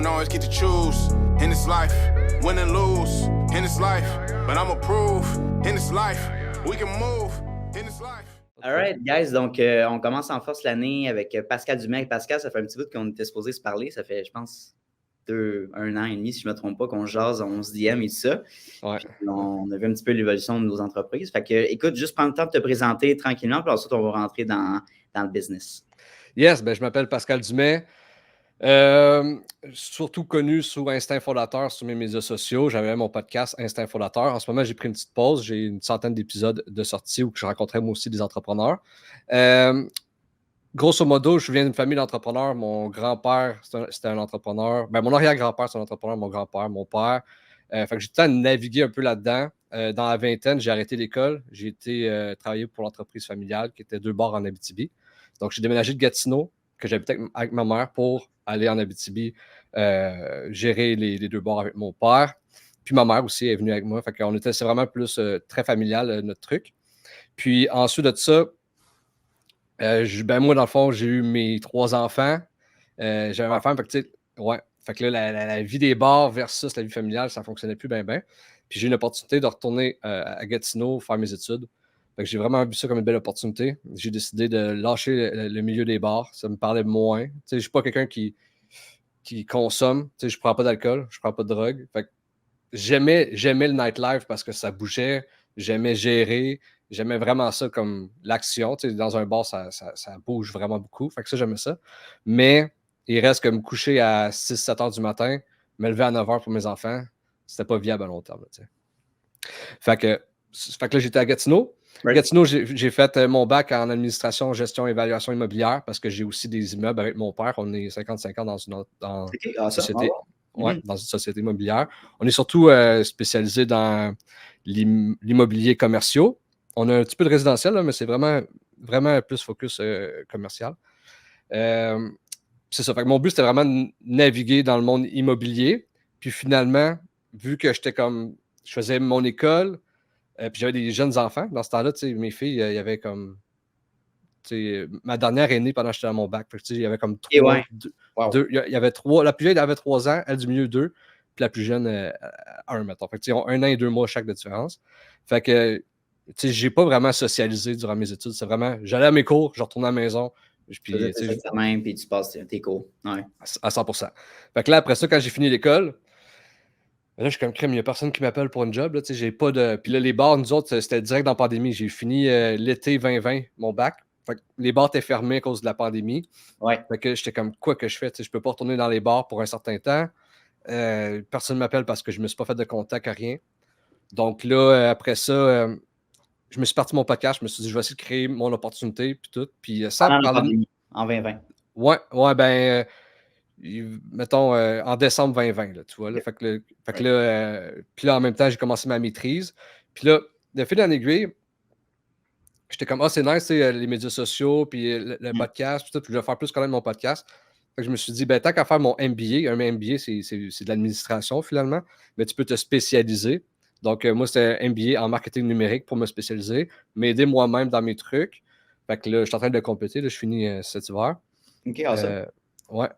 don't always get to choose in this life, win and lose in this life, but I'ma prove in this life, we can move in this life. All right, guys, donc on commence en force l'année avec Pascal Dumais. Pascal, ça fait un petit bout qu'on était supposé se parler, ça fait, je pense, 1 an et demi, si je ne me trompe pas, qu'on jase, on se DM et tout ça. Ouais. Puis on a vu un petit peu l'évolution de nos entreprises. Fait que, écoute, juste prendre le temps de te présenter tranquillement, puis ensuite, on va rentrer dans le business. Yes, ben, je m'appelle Pascal Dumais. Surtout connu sous Instinct Fondateur sur mes médias sociaux. J'avais mon podcast Instinct Fondateur. En ce moment, j'ai pris une petite pause. J'ai une centaine d'épisodes de sortie où je rencontrais moi aussi des entrepreneurs. Grosso modo, je viens d'une famille d'entrepreneurs. Mon grand-père, c'était un entrepreneur. Ben, mon arrière-grand-père, c'est un entrepreneur. Mon grand-père, mon père. Fait que j'ai tout le temps navigué un peu là-dedans. Dans la vingtaine, j'ai arrêté l'école. J'ai été travailler pour l'entreprise familiale qui était 2 bars en Abitibi. Donc, j'ai déménagé de Gatineau, que j'habitais avec ma mère, pour aller en Abitibi gérer les 2 bars avec mon père. Puis ma mère aussi est venue avec moi. Fait qu'on était, c'est vraiment plus très familial, notre truc. Puis ensuite de ça, moi, dans le fond, j'ai eu mes 3 enfants. J'avais ma femme. Fait que, tu sais, ouais. Fait que là, la vie des bars versus la vie familiale, ça ne fonctionnait plus bien. Puis j'ai eu une opportunité de retourner à Gatineau faire mes études. Fait que j'ai vraiment vu ça comme une belle opportunité. J'ai décidé de lâcher le milieu des bars. Ça me parlait moins. Tu sais, je ne suis pas quelqu'un qui consomme. Tu sais, je ne prends pas d'alcool, je ne prends pas de drogue. Fait que j'aimais le nightlife parce que ça bougeait. J'aimais gérer. J'aimais vraiment ça comme l'action. Tu sais, dans un bar, ça bouge vraiment beaucoup. Fait que ça, j'aimais ça. Mais il reste que me coucher à 6-7 heures du matin, me lever à 9 heures pour mes enfants, c'était pas viable à long terme. Là, tu sais. Fait que là, j'étais à Gatineau. Right. Gatineau, j'ai fait mon bac en administration, gestion et évaluation immobilière parce que j'ai aussi des immeubles avec mon père. On est 50-50 dans une société. Ouais, dans une société immobilière. On est surtout spécialisé dans l'immobilier commercial. On a un petit peu de résidentiel, là, mais c'est vraiment plus focus commercial. C'est ça. Fait que mon but, c'était vraiment de naviguer dans le monde immobilier. Puis finalement, vu que je faisais mon école, puis j'avais des jeunes enfants. Dans ce temps-là, mes filles, il y avait comme... ma dernière est née pendant que j'étais à mon bac. Il y avait comme 3... il y avait 3... La plus vieille avait 3 ans, elle du milieu 2, puis la plus jeune 1, mettons. Fait que, ils ont 1 an et 2 mois chaque de différence. Fait que, j'ai pas vraiment socialisé durant mes études. C'est vraiment... J'allais à mes cours, je retournais à la maison. Puis tu passes tes cours. Ouais. À 100%. Fait que là, après ça, quand j'ai fini l'école... Là, je suis comme crème, il n'y a personne qui m'appelle pour une job. Là, j'ai pas de... Puis là, les bars, nous autres, c'était direct dans la pandémie. J'ai fini l'été 2020, mon bac. Fait que les bars étaient fermés à cause de la pandémie. Ouais. Fait que j'étais comme, quoi que je fais? Je peux pas retourner dans les bars pour un certain temps. Personne ne m'appelle parce que je ne me suis pas fait de contact à rien. Donc là, après ça, je me suis parti mon podcast. Je me suis dit, je vais essayer de créer mon opportunité. Puis tout. Puis sans parler... En 2020. Ouais, ben... mettons, en décembre 2020, là, tu vois. Là, okay. Fait que là, puis là, en même temps, j'ai commencé ma maîtrise. Puis là, de fil en aiguille, j'étais comme, c'est nice, les médias sociaux, puis le podcast, puis tout, puis je vais faire plus connaître mon podcast. Fait que je me suis dit, tant qu'à faire mon MBA, un MBA, c'est de l'administration, finalement, mais tu peux te spécialiser. Donc, moi, c'était un MBA en marketing numérique pour me spécialiser, m'aider moi-même dans mes trucs. Fait que là, je suis en train de le compléter, là, je finis cet hiver. OK, awesome. Ouais.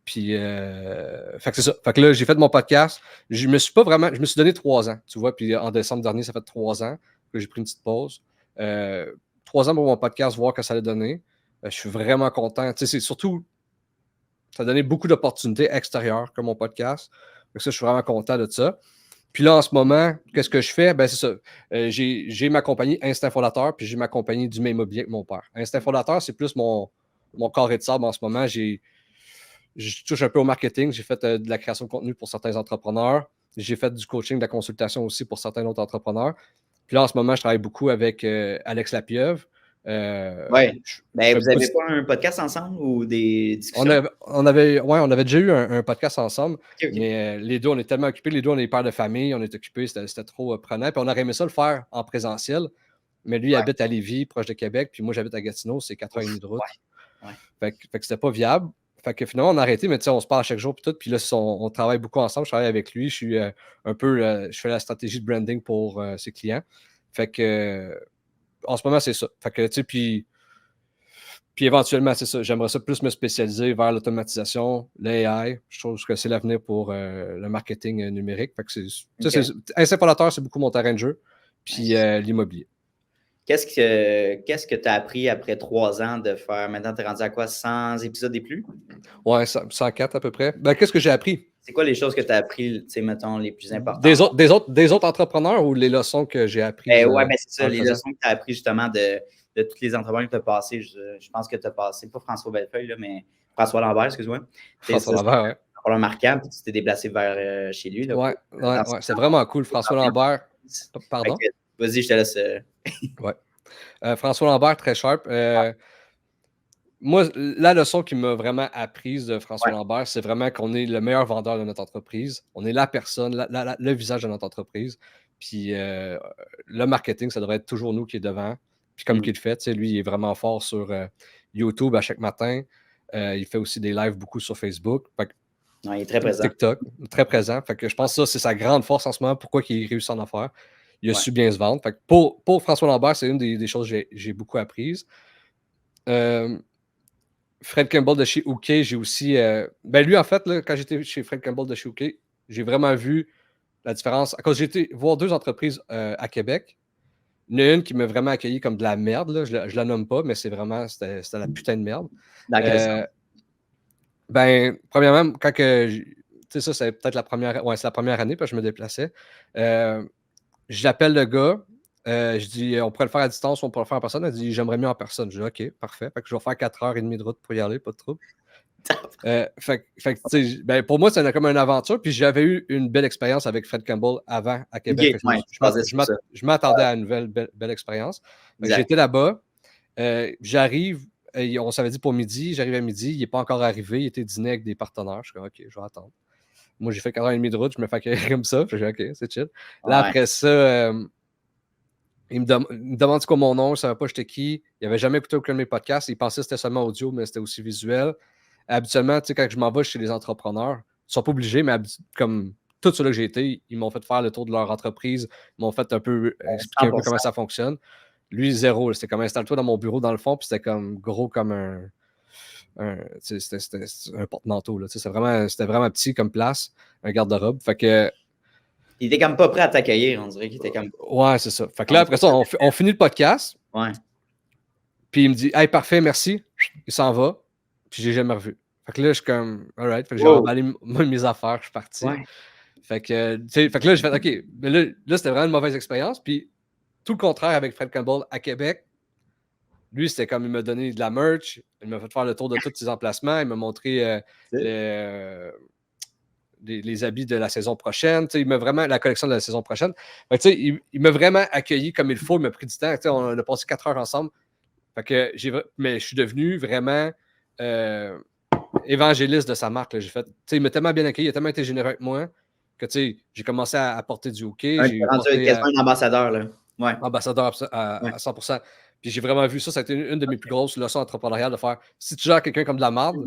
Puis, fait que c'est ça. Fait que là, j'ai fait mon podcast. Je me suis donné 3 ans, tu vois. Puis en décembre dernier, ça fait 3 ans que j'ai pris une petite pause. 3 ans pour mon podcast, voir que ça allait donner. Je suis vraiment content. Tu sais, c'est surtout, ça a donné beaucoup d'opportunités extérieures comme mon podcast. Donc ça, je suis vraiment content de ça. Puis là, en ce moment, qu'est-ce que je fais? C'est ça. J'ai ma compagnie Instinct Fondateur, puis j'ai ma compagnie du même immobilier avec mon père. Instinct Fondateur, c'est plus mon carré de sable en ce moment. Je touche un peu au marketing. J'ai fait de la création de contenu pour certains entrepreneurs. J'ai fait du coaching, de la consultation aussi pour certains autres entrepreneurs. Puis là, en ce moment, je travaille beaucoup avec Alex Lapieuvre. Vous n'avez pas un podcast ensemble ou des discussions? On avait déjà eu un podcast ensemble, okay. Mais les deux, on est tellement occupés. Les deux, on est pères de famille, on est occupés, c'était trop prenant. Puis on aurait aimé ça le faire en présentiel, mais lui, il habite à Lévis, proche de Québec, puis moi, j'habite à Gatineau, c'est 4h30 de route. Fait que c'était pas viable. Fait que finalement, on a arrêté, mais on se parle chaque jour, puis tout. Puis là, on travaille beaucoup ensemble. Je travaille avec lui. Je suis je fais la stratégie de branding pour ses clients. Fait que, en ce moment, c'est ça. Fait que, tu sais, puis Puis éventuellement, c'est ça. J'aimerais ça plus me spécialiser vers l'automatisation, l'AI. Je trouve que c'est l'avenir pour le marketing numérique. Fait que Instinct Fondateur, c'est beaucoup mon terrain de jeu. Puis l'immobilier. Qu'est-ce que tu as appris après 3 ans de faire? Maintenant, tu es rendu à quoi? 100 épisodes et plus? Ouais, 104 à peu près. Ben, qu'est-ce que j'ai appris? C'est quoi les choses que tu as appris, mettons, les plus importantes? Des autres entrepreneurs ou les leçons que j'ai apprises? Oui, ben c'est ça, les leçons que tu as apprises justement de tous les entrepreneurs que tu as passés. Je pense que tu as passé, pas François Bellefeuille, là, mais François Lambert, excuse-moi. François Lambert, ouais. C'est un marquant, puis tu t'es déplacé vers chez lui. Ouais, c'est vraiment cool. François Lambert. Pardon? Vas-y, je te laisse. Ouais. François Lambert, très sharp. Moi, la leçon qui m'a vraiment apprise de François Lambert, c'est vraiment qu'on est le meilleur vendeur de notre entreprise. On est la personne, le visage de notre entreprise. Puis le marketing, ça devrait être toujours nous qui est devant. Puis comme qu'il le fait, lui, il est vraiment fort sur YouTube à chaque matin. Il fait aussi des lives beaucoup sur Facebook. Il est très présent. TikTok, très présent. Fait que je pense que ça, c'est sa grande force en ce moment. Pourquoi il réussit en affaires? Il a su bien se vendre. Fait que pour François Lambert, c'est une des choses que j'ai beaucoup apprises. Fred Campbell de chez OK, j'ai aussi... ben lui, en fait, là, quand j'étais chez Fred Campbell de chez OK, j'ai vraiment vu la différence. À cause j'ai été voir 2 entreprises à Québec. Il y en a une qui m'a vraiment accueilli comme de la merde. Là. Je la nomme pas, mais c'était la putain de merde. Dans quel sens? Ben, premièrement, quand que... Tu sais, ça, c'est peut-être la première... Ouais, c'est la première année, parce que je me déplaçais. J'appelle le gars. Je dis, on pourrait le faire à distance, on pourrait le faire en personne. Elle dit, j'aimerais mieux en personne. Je dis, OK, parfait. Fait que je vais faire 4h30 de route pour y aller, pas de trouble. Ben, pour moi, c'était comme une aventure. Puis j'avais eu une belle expérience avec Fred Campbell avant à Québec. Okay, je m'attendais à une belle expérience. J'étais là-bas. J'arrive. On s'avait dit pour midi. J'arrive à midi. Il n'est pas encore arrivé. Il était dîner avec des partenaires. Je suis comme, OK, je vais attendre. Moi, j'ai fait 4h30 de route. Je me fais accueillir comme ça. Je dis, OK, c'est chill. Là, après ça... il me demande quoi mon nom, je ne savais pas j'étais qui. Il n'avait jamais écouté aucun de mes podcasts. Il pensait que c'était seulement audio, mais c'était aussi visuel. Habituellement, quand je m'en vais chez les entrepreneurs, ils ne sont pas obligés, mais comme tout ceux-là que j'ai été, ils m'ont fait faire le tour de leur entreprise. Ils m'ont fait un peu expliquer un peu comment ça fonctionne. Lui, zéro. C'était comme installe-toi dans mon bureau dans le fond, puis c'était comme gros comme c'était un porte-manteau. C'était vraiment petit comme place, un garde-robe. Fait que. Il était comme pas prêt à t'accueillir, on dirait qu'il était comme. Ouais, c'est ça. Fait que là, après ça, on finit le podcast. Ouais. Puis il me dit, hey, parfait, merci. Il s'en va. Puis j'ai jamais revu. Fait que là, je suis comme, alright. Fait que j'ai emballé mes affaires, je suis parti. Ouais. Fait que là, j'ai fait, OK. Mais là, c'était vraiment une mauvaise expérience. Puis tout le contraire avec Fred Campbell à Québec. Lui, c'était comme il m'a donné de la merch. Il m'a fait faire le tour de tous ses emplacements. Il m'a montré les habits de la saison prochaine. Il m'a vraiment la collection de la saison prochaine. Fait que, il m'a vraiment accueilli comme il faut. Il m'a pris du temps. On a passé 4 heures ensemble. Fait que mais je suis devenu vraiment évangéliste de sa marque. Là. Il m'a tellement bien accueilli, il a tellement été généreux avec moi que j'ai commencé à apporter du OK. J'ai rendu quasiment un ambassadeur. Là. Ouais. Ambassadeur à 100%. Puis j'ai vraiment vu ça. Ça a été une de mes plus grosses leçons entrepreneuriales de faire. Si tu gères quelqu'un comme de la merde,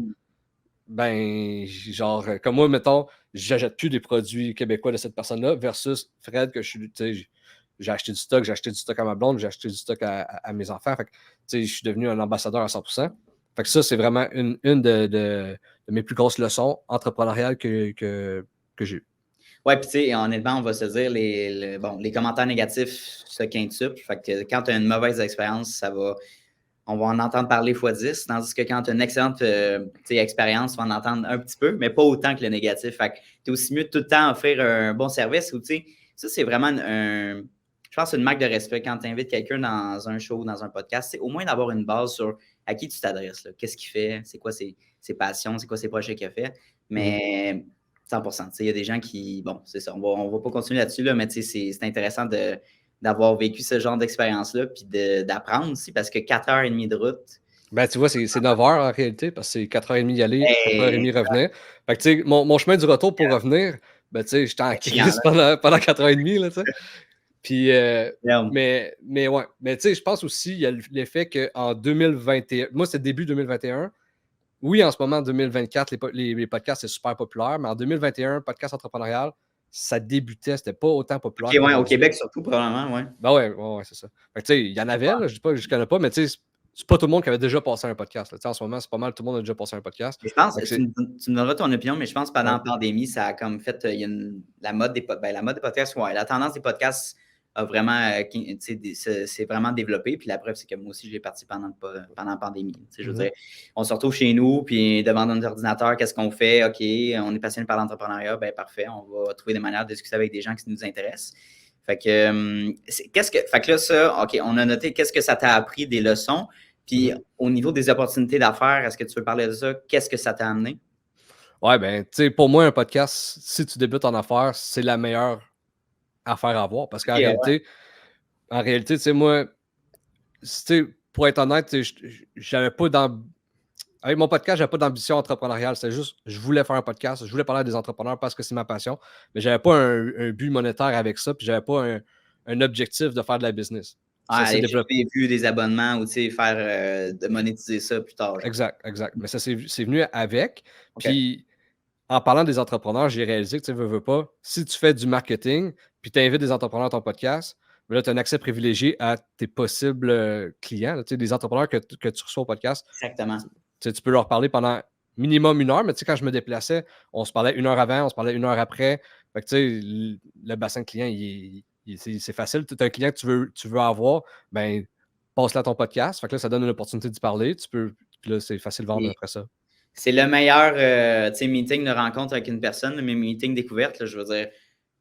ben, genre, comme moi, mettons, j'achète plus des produits québécois de cette personne-là versus Fred, que j'ai acheté du stock à ma blonde, j'ai acheté du stock à mes enfants. Fait que, je suis devenu un ambassadeur à 100%. Fait que ça, c'est vraiment une de mes plus grosses leçons entrepreneuriales que j'ai eues. Ouais, puis tu sais, honnêtement, on va se dire, les commentaires négatifs se quintuplent. Fait que quand tu as une mauvaise expérience, on va en entendre parler x10, tandis que quand tu as une excellente expérience, tu vas en entendre un petit peu, mais pas autant que le négatif. Fait que tu es aussi mieux de tout le temps offrir un bon service. Ça, c'est vraiment je pense une marque de respect quand tu invites quelqu'un dans un show, dans un podcast, c'est au moins d'avoir une base sur à qui tu t'adresses, qu'est-ce qu'il fait, c'est quoi ses passions, c'est quoi ses projets qu'il a fait. Mais 100%. Il y a des gens qui... Bon, c'est ça. On va pas continuer là-dessus, là, mais c'est intéressant d'avoir vécu ce genre d'expérience-là puis d'apprendre aussi parce que 4h30 de route... Ben, tu vois, c'est 9 heures en réalité parce que c'est 4h30 y aller, 4h30 revenir. Fait que, tu sais, mon chemin du retour pour revenir, ben, tu sais, j'étais en crise pendant 4h30, là, tu sais. Puis, mais ouais. Mais, tu sais, je pense aussi, il y a l'effet qu'en 2021... Moi, c'est début 2021. Oui, en ce moment, en 2024, les podcasts, c'est super populaire, mais en 2021, podcast entrepreneurial, ça débutait, c'était pas autant populaire. OK, ouais, au Québec surtout, probablement, ouais. Ben ouais, c'est ça. Fait que, tu sais, il y en avait, là, je dis pas que je connais pas, mais tu sais, c'est pas tout le monde qui avait déjà passé un podcast. Là. En ce moment, c'est pas mal, tout le monde a déjà passé un podcast. Je pense, Fait que tu me donneras ton opinion, mais je pense que pendant Ouais. la pandémie, ça a comme fait, il y a la mode des podcasts, ouais, la tendance des podcasts a vraiment, c'est vraiment développé. Puis la preuve, c'est que moi aussi, je l'ai parti pendant la pandémie. Je veux dire, on se retrouve chez nous, puis devant notre ordinateur, qu'est-ce qu'on fait? OK, on est passionné par l'entrepreneuriat, ben parfait, on va trouver des manières de discuter avec des gens qui nous intéressent. Fait que, fait que là, ça, OK, on a noté qu'est-ce que ça t'a appris, des leçons. Puis au niveau des opportunités d'affaires, est-ce que tu veux parler de ça? Qu'est-ce que ça t'a amené? Ouais, ben, tu sais, pour moi, un podcast, si tu débutes en affaires, c'est la meilleure affaire à avoir. Parce qu'en réalité, tu sais, moi, pour être honnête, j'avais pas avec mon podcast, j'avais pas d'ambition entrepreneuriale. C'était juste, je voulais faire un podcast, je voulais parler à des entrepreneurs parce que c'est ma passion. Mais j'avais pas un but monétaire avec ça, puis j'avais pas un objectif de faire de la business. Ça s'est développé. Des vues, des abonnements ou faire de monétiser ça plus tard. Genre. Exact. Mais ça, c'est venu avec. Puis, en parlant des entrepreneurs, j'ai réalisé que tu veux pas, si tu fais du marketing, puis tu invites des entrepreneurs à ton podcast, mais là, tu as un accès privilégié à tes possibles clients, des entrepreneurs que tu reçois au podcast. Exactement. Tu peux leur parler pendant minimum 1 heure, mais quand je me déplaçais, on se parlait 1 heure avant, on se parlait 1 heure après. Fait que le bassin de clients, c'est facile. Tu as un client que tu veux avoir, ben passe-le à ton podcast. Fait que là, ça donne une opportunité d'y parler. Puis là, c'est facile de vendre après ça. C'est le meilleur meeting de rencontre avec une personne, mais meeting découverte, là, je veux dire.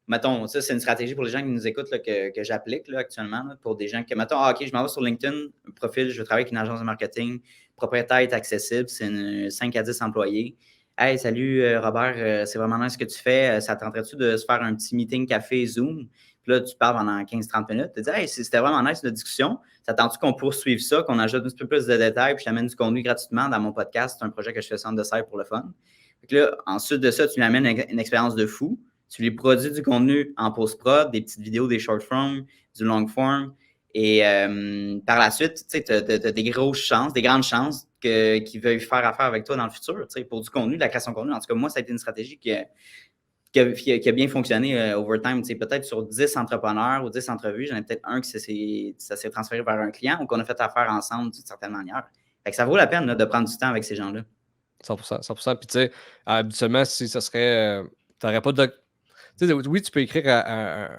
Mettons, ça, c'est une stratégie pour les gens qui nous écoutent là, que j'applique là, actuellement. Là, pour des gens que, mettons, OK, je m'en vais sur LinkedIn, un profil, je veux travailler avec une agence de marketing, propriétaire est accessible, c'est 5 à 10 employés. Hey, salut Robert, c'est vraiment nice ce que tu fais. Ça tenterait-tu de se faire un petit meeting café Zoom? Puis là, tu parles pendant 15-30 minutes. Tu te dis, hey, c'était vraiment nice notre discussion. Ça tente-tu qu'on poursuive ça, qu'on ajoute un petit peu plus de détails, puis je t'amène du contenu gratuitement dans mon podcast? C'est un projet que je fais centre de serre pour le fun. Fait que là, ensuite de ça, tu lui amènes une expérience de fou. Tu lui produis du contenu en post-prod, des petites vidéos, des short form, du long form. Et par la suite, tu as des grosses chances, des grandes chances qu'ils veuillent faire affaire avec toi dans le futur, pour du contenu, de la création de contenu. En tout cas, moi, ça a été une stratégie qui a bien fonctionné over time. Peut-être sur 10 entrepreneurs ou 10 entrevues, j'en ai peut-être un qui ça s'est transféré vers un client ou qu'on a fait affaire ensemble d'une certaine manière. Fait que ça vaut la peine là, de prendre du temps avec ces gens-là. 100%. Puis tu sais, habituellement, si ça serait... tu n'aurais pas de... Oui, tu peux écrire à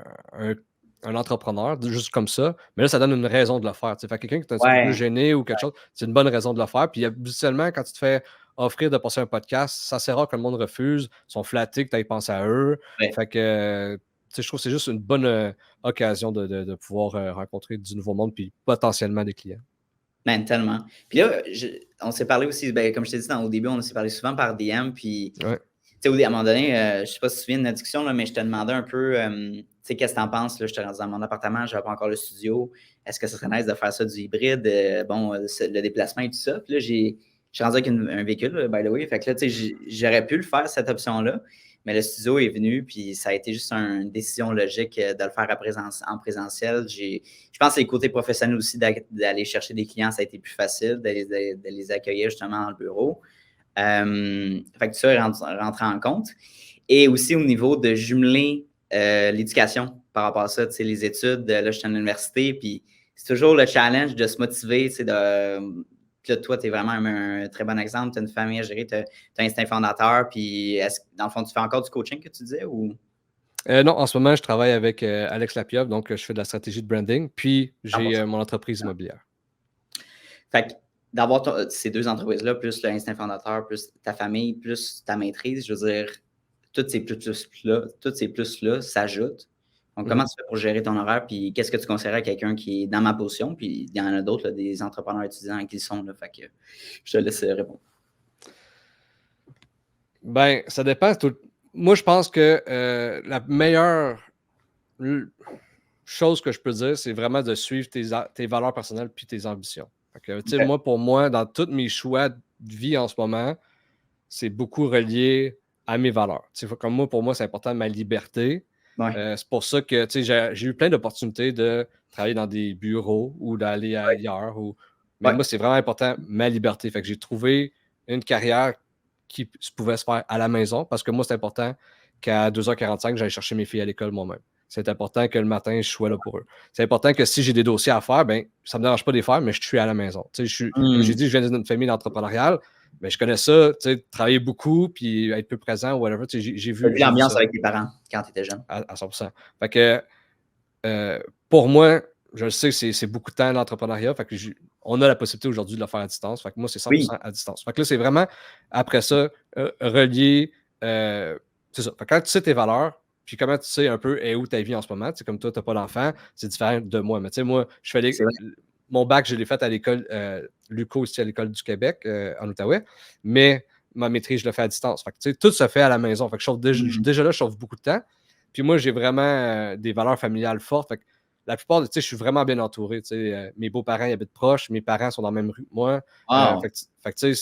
un entrepreneur juste comme ça, mais là, ça donne une raison de le faire. Fait quelqu'un qui est un petit peu plus gêné ou quelque chose, c'est une bonne raison de le faire. Puis habituellement, quand tu te fais offrir de passer un podcast, ça c'est rare que le monde refuse. Ils sont flattés que tu ailles penser à eux. Fait que je trouve que c'est juste une bonne occasion de pouvoir rencontrer du nouveau monde puis potentiellement des clients. Ben, tellement. Puis là, on s'est parlé aussi, comme je t'ai dit au début, on s'est parlé souvent par DM, puis à un moment donné, je ne sais pas si tu te souviens de notre discussion, là, mais je te demandais un peu, qu'est-ce que tu en penses? Là, je te rendu dans mon appartement, je n'avais pas encore le studio. Est-ce que ça serait nice de faire ça du hybride? Le déplacement et tout ça. Puis là, je suis rendu avec un véhicule, by the way. Fait que là, j'aurais pu le faire, cette option-là, mais le studio est venu, puis ça a été juste une décision logique de le faire en présentiel. Je pense que les côtés professionnels aussi, d'aller chercher des clients, ça a été plus facile, de les accueillir justement dans le bureau. Fait que ça rentre en compte. Et aussi au niveau de jumeler l'éducation par rapport à ça, les études. Là, je suis à l'université, puis c'est toujours le challenge de se motiver. Là, toi, tu es vraiment un très bon exemple. Tu as une famille à gérer, tu as un instinct fondateur. Puis, dans le fond, tu fais encore du coaching que tu disais ou? Non, en ce moment, je travaille avec Alex Lapieuvre, donc je fais de la stratégie de branding. Puis, j'ai mon entreprise immobilière. Fait que d'avoir ces deux entreprises-là, plus l'instinct fondateur, plus ta famille, plus ta maîtrise, je veux dire, tous ces plus-là s'ajoutent. Donc, comment tu fais pour gérer ton horaire? Puis, qu'est-ce que tu conseillerais à quelqu'un qui est dans ma position? Puis, il y en a d'autres, des entrepreneurs étudiants qui sont là. Fait que je te laisse répondre. Ben, ça dépend. Moi, je pense que la meilleure chose que je peux dire, c'est vraiment de suivre tes valeurs personnelles puis tes ambitions. Pour moi, dans tous mes choix de vie en ce moment, c'est beaucoup relié à mes valeurs. Comme pour moi, c'est important ma liberté. C'est pour ça que j'ai eu plein d'opportunités de travailler dans des bureaux ou d'aller ailleurs. Mais moi, c'est vraiment important ma liberté. Fait que j'ai trouvé une carrière qui pouvait se faire à la maison parce que moi, c'est important qu'à 2h45, j'aille chercher mes filles à l'école moi-même. c'est important que le matin, je sois là pour eux. C'est important que si j'ai des dossiers à faire, ben, ça ne me dérange pas de les faire, mais je suis à la maison. Comme j'ai dit, je viens d'une famille d'entrepreneuriale, mais je connais ça, travailler beaucoup, puis être peu présent, whatever. J'ai vu l'ambiance ça avec tes parents quand tu étais jeune. à 100%. Fait que pour moi, je le sais que c'est beaucoup de temps l'entrepreneuriat. Fait que on a la possibilité aujourd'hui de le faire à distance. Fait que moi, c'est 100% à distance. Fait que là, c'est vraiment, après ça, relier. C'est ça. Fait que quand tu sais tes valeurs, puis comment tu sais un peu où ta vie en ce moment, comme toi, tu n'as pas d'enfant, c'est différent de moi. Mais tu sais, moi, je fais mon bac, je l'ai fait à l'école Luco, ici à l'École du Québec, en Outaouais. Mais ma maîtrise, je le fais à distance. Fait que, tout se fait à la maison. Fait que déjà là, je sauve beaucoup de temps. Puis moi, j'ai vraiment des valeurs familiales fortes. Fait que la plupart de, je suis vraiment bien entouré. Mes beaux-parents ils habitent proches, mes parents sont dans la même rue que moi. Fait que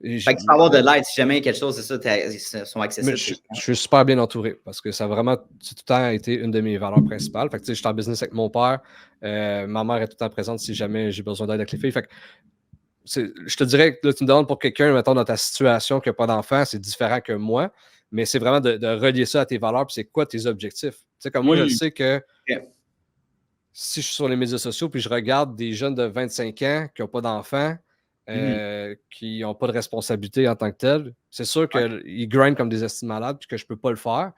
tu peux avoir de l'aide si jamais il y a quelque chose, c'est ça, ils sont accessibles. Je suis super bien entouré parce que ça a vraiment tout le temps été une de mes valeurs principales. Fait que je suis en business avec mon père. Ma mère est tout le temps présente si jamais j'ai besoin d'aide avec les filles. Fait que je te dirais que là, tu me demandes pour quelqu'un, mettons, dans ta situation qui n'a pas d'enfant, c'est différent que moi. Mais c'est vraiment de relier ça à tes valeurs, puis c'est quoi tes objectifs. Comme moi, je sais que si je suis sur les médias sociaux, puis je regarde des jeunes de 25 ans qui n'ont pas d'enfants, qui n'ont pas de responsabilité en tant que tel, c'est sûr qu'ils grindent comme des estimes malades, puis que je ne peux pas le faire.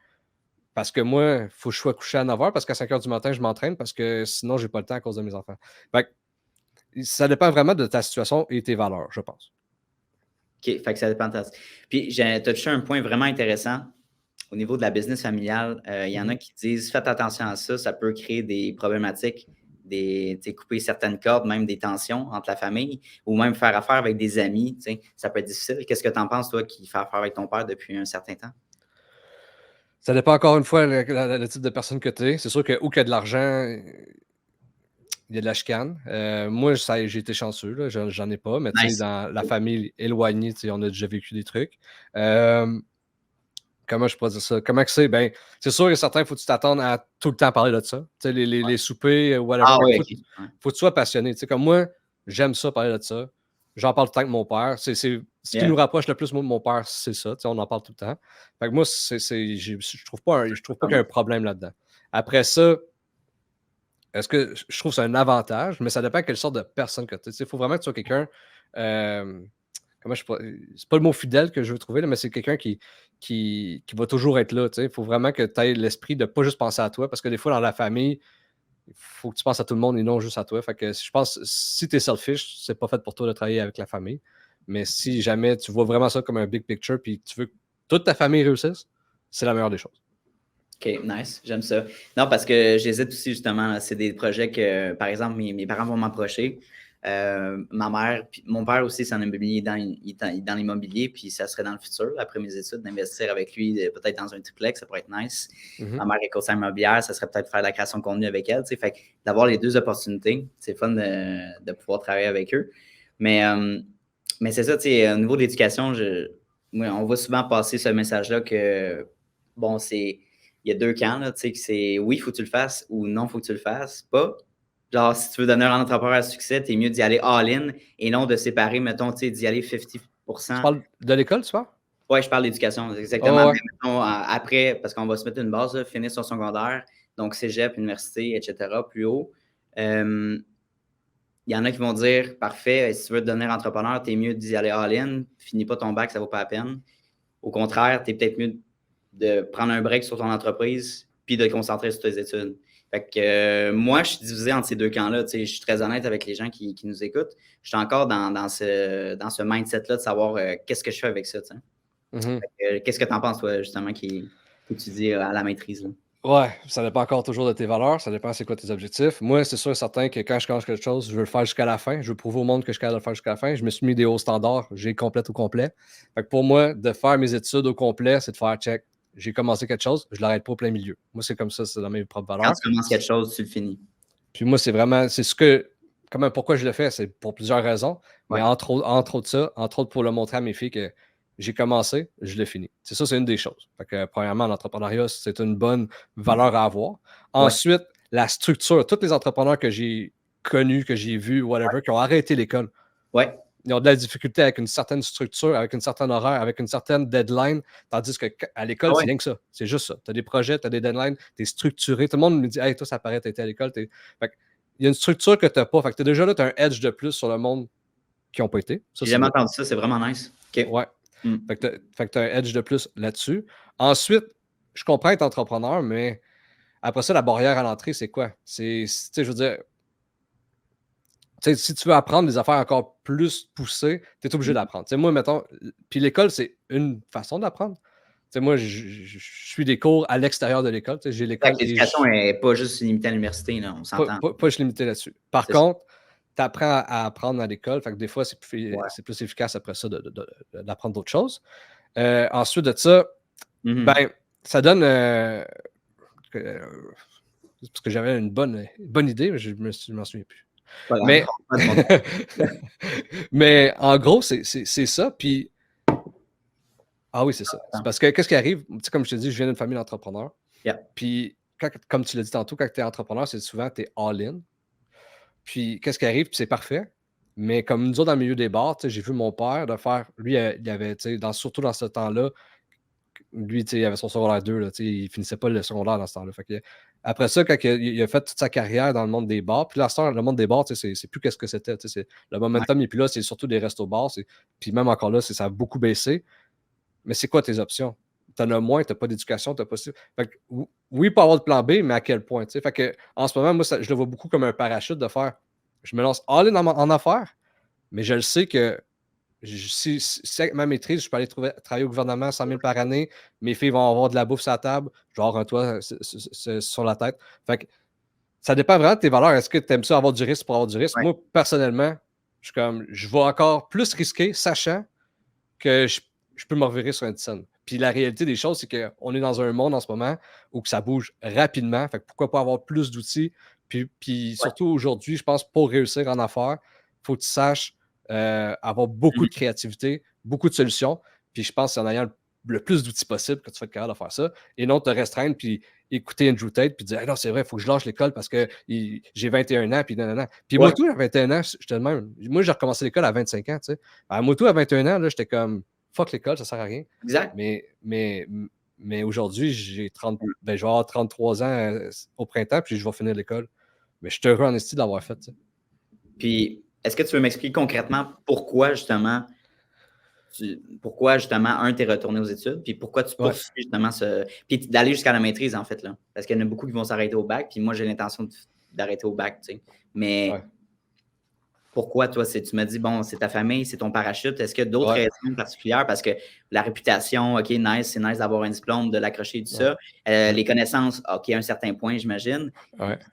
Parce que moi, il faut que je sois couché à 9 h parce qu'à 5 h du matin, je m'entraîne parce que sinon, je n'ai pas le temps à cause de mes enfants. Fait que, ça dépend vraiment de ta situation et tes valeurs, je pense. OK, fait que ça dépend de ta... Puis, tu as touché un point vraiment intéressant au niveau de la business familiale. Il y en a qui disent, faites attention à ça, ça peut créer des problématiques, couper certaines cordes, même des tensions entre la famille, ou même faire affaire avec des amis. Ça peut être difficile. Qu'est-ce que tu en penses, toi, qui fais affaire avec ton père depuis un certain temps? Ça dépend encore une fois le type de personne que tu es. C'est sûr que où qu'il y a de l'argent, il y a de la chicane. Moi, j'ai été chanceux, là, j'en ai pas, mais dans la famille éloignée, on a déjà vécu des trucs. Comment je pourrais dire ça? Comment que c'est? Ben, c'est sûr que certains, il faut que tu t'attendes à tout le temps parler de ça. Les soupers, whatever. Faut que tu sois passionné. Comme moi, j'aime ça, parler de ça. J'en parle tout le temps avec mon père. Ce qui nous rapproche le plus, moi, de mon père, c'est ça. On en parle tout le temps. Fait que moi, je trouve pas qu'il y a un problème là-dedans. Après ça, est-ce que je trouve que c'est un avantage, mais ça dépend de quelle sorte de personne que tu es. Il faut vraiment que tu sois quelqu'un. C'est pas le mot fidèle que je veux trouver, là, mais c'est quelqu'un qui va toujours être là. Il faut vraiment que tu aies l'esprit de ne pas juste penser à toi, parce que des fois, dans la famille, il faut que tu penses à tout le monde et non juste à toi. Fait que je pense si tu es selfish, c'est pas fait pour toi de travailler avec la famille. Mais si jamais tu vois vraiment ça comme un big picture puis tu veux que toute ta famille réussisse, c'est la meilleure des choses. OK, nice, j'aime ça. Non, parce que j'hésite aussi justement, c'est des projets que, par exemple, mes parents vont m'approcher. Ma mère, puis mon père aussi, c'est un immobilier, il est dans l'immobilier, puis ça serait dans le futur, après mes études, d'investir avec lui, peut-être dans un triplex, ça pourrait être nice. Ma mère est conseillère immobilière, ça serait peut-être faire de la création de contenu avec elle. Fait que d'avoir les deux opportunités, c'est fun de pouvoir travailler avec eux. Mais c'est ça, au niveau de l'éducation, on voit souvent passer ce message-là que, bon, il y a deux camps, là, que c'est oui, il faut que tu le fasses ou non, il faut que tu le fasses pas. Genre, si tu veux devenir un entrepreneur à succès, t'es mieux d'y aller all-in et non de séparer, mettons, d'y aller 50%. Tu parles de l'école, tu vois? Oui, je parle d'éducation, exactement. Mais mettons, après, parce qu'on va se mettre une base, là, finir son secondaire, donc cégep, université, etc., plus haut. Il y en a qui vont dire, parfait, si tu veux devenir entrepreneur, t'es mieux d'y aller all-in, finis pas ton bac, ça vaut pas la peine. Au contraire, t'es peut-être mieux de prendre un break sur ton entreprise puis de te concentrer sur tes études. Fait que moi, je suis divisé entre ces deux camps-là. Je suis très honnête avec les gens qui nous écoutent. Je suis encore dans ce mindset-là de savoir qu'est-ce que je fais avec ça. Qu'est-ce que tu en penses, toi, justement, qui étudie à la maîtrise? Là? Ouais, ça dépend encore toujours de tes valeurs, ça dépend c'est quoi tes objectifs. Moi, c'est sûr et certain que quand je commence quelque chose, je veux le faire jusqu'à la fin. Je veux prouver au monde que je suis capable de le faire jusqu'à la fin. Je me suis mis des hauts standards, j'ai complète au complet. Fait que pour moi, de faire mes études au complet, c'est de faire check. J'ai commencé quelque chose, je l'arrête pas au plein milieu. Moi, c'est comme ça, c'est dans mes propres valeurs. Quand tu commences quelque chose, tu le finis. Puis moi, pourquoi je le fais, c'est pour plusieurs raisons. Mais entre autres ça, entre autres pour le montrer à mes filles que j'ai commencé, je l'ai fini. C'est ça, c'est une des choses. Fait que, premièrement, l'entrepreneuriat, c'est une bonne valeur à avoir. Ensuite, la structure. Tous les entrepreneurs que j'ai connus, que j'ai vus, whatever, qui ont arrêté l'école. ils ont de la difficulté avec une certaine structure, avec une certaine horaire, avec une certaine deadline, tandis qu'à l'école, c'est rien que ça. C'est juste ça. Tu as des projets, tu as des deadlines, tu es structuré. Tout le monde me dit « Hey, toi, ça paraît, tu étais à l'école. » Fait il y a une structure que tu n'as pas. Fait que tu déjà là, tu as un edge de plus sur le monde qui n'ont pas été. J'ai jamais entendu ça, c'est vraiment nice. OK. Ouais. Fait que tu as un edge de plus là-dessus. Ensuite, je comprends être entrepreneur, mais après ça, la barrière à l'entrée, c'est quoi? Je veux dire, si tu veux apprendre des affaires encore plus poussées, tu es obligé d'apprendre. Moi, mettons, puis l'école, c'est une façon d'apprendre. Moi, je suis des cours à l'extérieur de l'école. J'ai l'école. L'éducation n'est pas juste limitée à l'université, on s'entend. Pas juste limitée là-dessus. Par contre, tu apprends à apprendre à l'école. Fait que des fois, c'est plus efficace après ça d'apprendre d'autres choses. Ensuite de ça, ben, ça donne. Parce que j'avais une bonne idée, mais je m'en souviens plus. Voilà, mais en gros, c'est ça. Puis. Ah oui, c'est ça. C'est parce que qu'est-ce qui arrive? Comme je te dis, je viens d'une famille d'entrepreneurs. Puis, comme tu l'as dit tantôt, quand tu es entrepreneur, c'est souvent tu es all-in. Puis, qu'est-ce qui arrive? Puis, c'est parfait. Mais comme nous autres, dans le milieu des bars, j'ai vu mon père de faire. Lui, il avait, surtout dans ce temps-là, lui, il avait son secondaire 2, là, il finissait pas le secondaire dans ce temps-là. Fait que, après ça, quand il a fait toute sa carrière dans le monde des bars, puis là, le monde des bars, c'est plus qu'est-ce que c'était. Le momentum, et puis là, c'est surtout des restos-bars. Puis même encore là, ça a beaucoup baissé. Mais c'est quoi tes options? Tu en as moins, tu n'as pas d'éducation, tu n'as pas ça. Oui, pas avoir de plan B, mais à quel point? Fait que, en ce moment, moi, je le vois beaucoup comme un parachute de faire. Je me lance all-in en affaires, mais je le sais que si avec ma maîtrise, je peux aller travailler au gouvernement 100 000 par année, mes filles vont avoir de la bouffe sur la table, je vais avoir un toit sur la tête. Fait que, ça dépend vraiment de tes valeurs. Est-ce que tu aimes ça avoir du risque pour avoir du risque? Ouais. Moi, personnellement, je vais encore plus risquer, sachant que je peux me revirer sur un scène. Puis la réalité des choses, c'est qu'on est dans un monde en ce moment où que ça bouge rapidement. Fait que pourquoi pas avoir plus d'outils? Puis surtout aujourd'hui, je pense, pour réussir en affaires, il faut que tu saches avoir beaucoup de créativité, beaucoup de solutions. Puis je pense que c'est en ayant le plus d'outils possible que tu vas être capable de faire ça. Et non te restreindre, puis écouter Andrew Tate, puis dire hey, non, c'est vrai, il faut que je lâche l'école parce que j'ai 21 ans, puis non. Puis moi, tout, à 21 ans, j'étais le même. Moi, j'ai recommencé l'école à 25 ans, tu sais. Moi, tout, à 21 ans, là, j'étais comme fuck l'école, ça sert à rien. Exact. Mais aujourd'hui, je vais avoir 33 ans au printemps, puis je vais finir l'école. Mais je suis heureux en estime de l'avoir fait, tu sais. Puis, est-ce que tu veux m'expliquer concrètement pourquoi, justement, tu es retourné aux études, puis pourquoi tu poursuis justement puis d'aller jusqu'à la maîtrise, en fait, là. Parce qu'il y en a beaucoup qui vont s'arrêter au bac, puis moi, j'ai l'intention d'arrêter au bac, tu sais. Mais pourquoi, toi, tu m'as dit, bon, c'est ta famille, c'est ton parachute. Est-ce qu'il y a d'autres raisons particulières? Parce que la réputation, OK, nice, c'est nice d'avoir un diplôme, de l'accrocher et tout ça. Les connaissances, OK, à un certain point, j'imagine.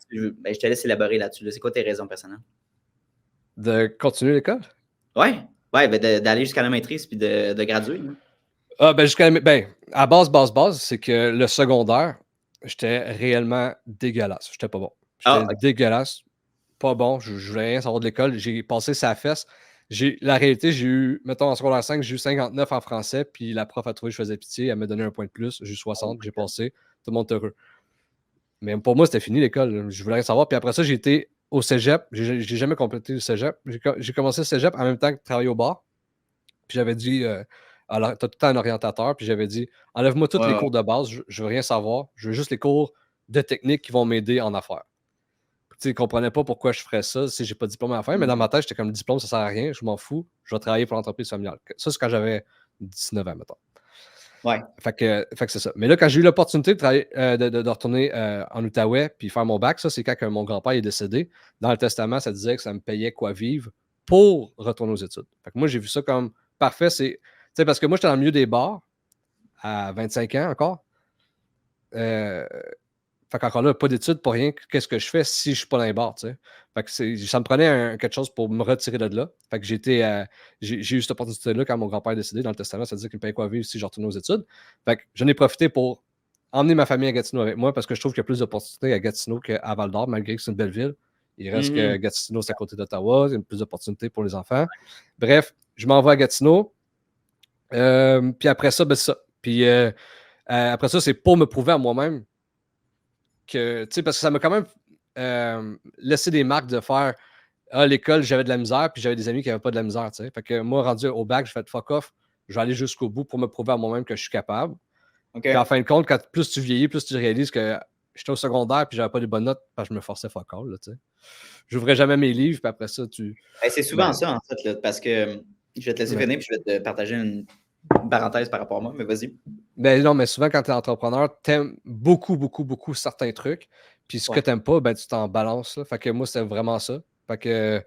Je te laisse élaborer là-dessus. C'est quoi tes raisons personnelles? De continuer l'école? Oui, d'aller jusqu'à la maîtrise puis de graduer. À base, c'est que le secondaire, j'étais réellement dégueulasse. J'étais pas bon. J'étais dégueulasse. Pas bon, je voulais rien savoir de l'école. J'ai passé sa fesse. La réalité, j'ai eu, mettons, en secondaire 5, j'ai eu 59 en français, puis la prof a trouvé que je faisais pitié, elle m'a donné un point de plus, j'ai eu 60, j'ai passé, tout le monde est heureux. Mais pour moi, c'était fini l'école, je voulais rien savoir. Puis après ça, j'ai été au cégep, j'ai jamais complété le cégep. J'ai commencé le cégep en même temps que travailler au bar. Puis j'avais dit, alors, t'as tout le temps un orientateur, puis j'avais dit, enlève-moi tous les cours de base, je veux rien savoir, je veux juste les cours de technique qui vont m'aider en affaires. Je ne comprenais pas pourquoi je ferais ça si je n'ai pas de diplôme à la fin, mais dans ma tête, j'étais comme le diplôme, ça ne sert à rien, je m'en fous, je vais travailler pour l'entreprise familiale. Ça, c'est quand j'avais 19 ans, mettons. Ouais. Fait que c'est ça. Mais là, quand j'ai eu l'opportunité de travailler, de retourner en Outaouais puis faire mon bac, ça, c'est quand mon grand-père est décédé. Dans le testament, ça disait que ça me payait quoi vivre pour retourner aux études. Fait que moi, j'ai vu ça comme parfait. Parce que moi, j'étais dans le milieu des bars à 25 ans encore. Fait qu'encore là, pas d'études, pas rien. Qu'est-ce que je fais si je ne suis pas dans les bars, tu sais? Fait que ça me prenait quelque chose pour me retirer de là. Fait que j'ai eu cette opportunité-là quand mon grand-père est décédé. Dans le testament, ça disait qu'il me payait quoi vivre si je retournais aux études. Fait que j'en ai profité pour emmener ma famille à Gatineau avec moi parce que je trouve qu'il y a plus d'opportunités à Gatineau qu'à Val-d'Or, malgré que c'est une belle ville. Il reste que Gatineau, c'est à côté d'Ottawa. Il y a plus d'opportunités pour les enfants. Bref, je m'en vais à Gatineau. Puis après ça, c'est ça. Puis après ça, c'est pour me prouver à moi-même parce que ça m'a quand même laissé des marques de faire à l'école, j'avais de la misère, puis j'avais des amis qui n'avaient pas de la misère. T'sais. Fait que moi, rendu au bac, j'ai fait fuck off, je vais aller jusqu'au bout pour me prouver à moi-même que je suis capable. OK. Puis en fin de compte, plus tu vieillis, plus tu réalises que j'étais au secondaire puis j'avais pas des bonnes notes parce que je me forçais fuck all. Là, j'ouvrais jamais mes livres, puis après ça, C'est souvent ça, en fait, là, parce que je vais te laisser finir puis je vais te partager une parenthèse par rapport à moi, mais vas-y. Ben non, mais souvent, quand tu es entrepreneur, t'aimes beaucoup, beaucoup, beaucoup certains trucs. Puis ce que t'aimes pas, ben tu t'en balances. Là. Fait que moi, c'était vraiment ça. Fait que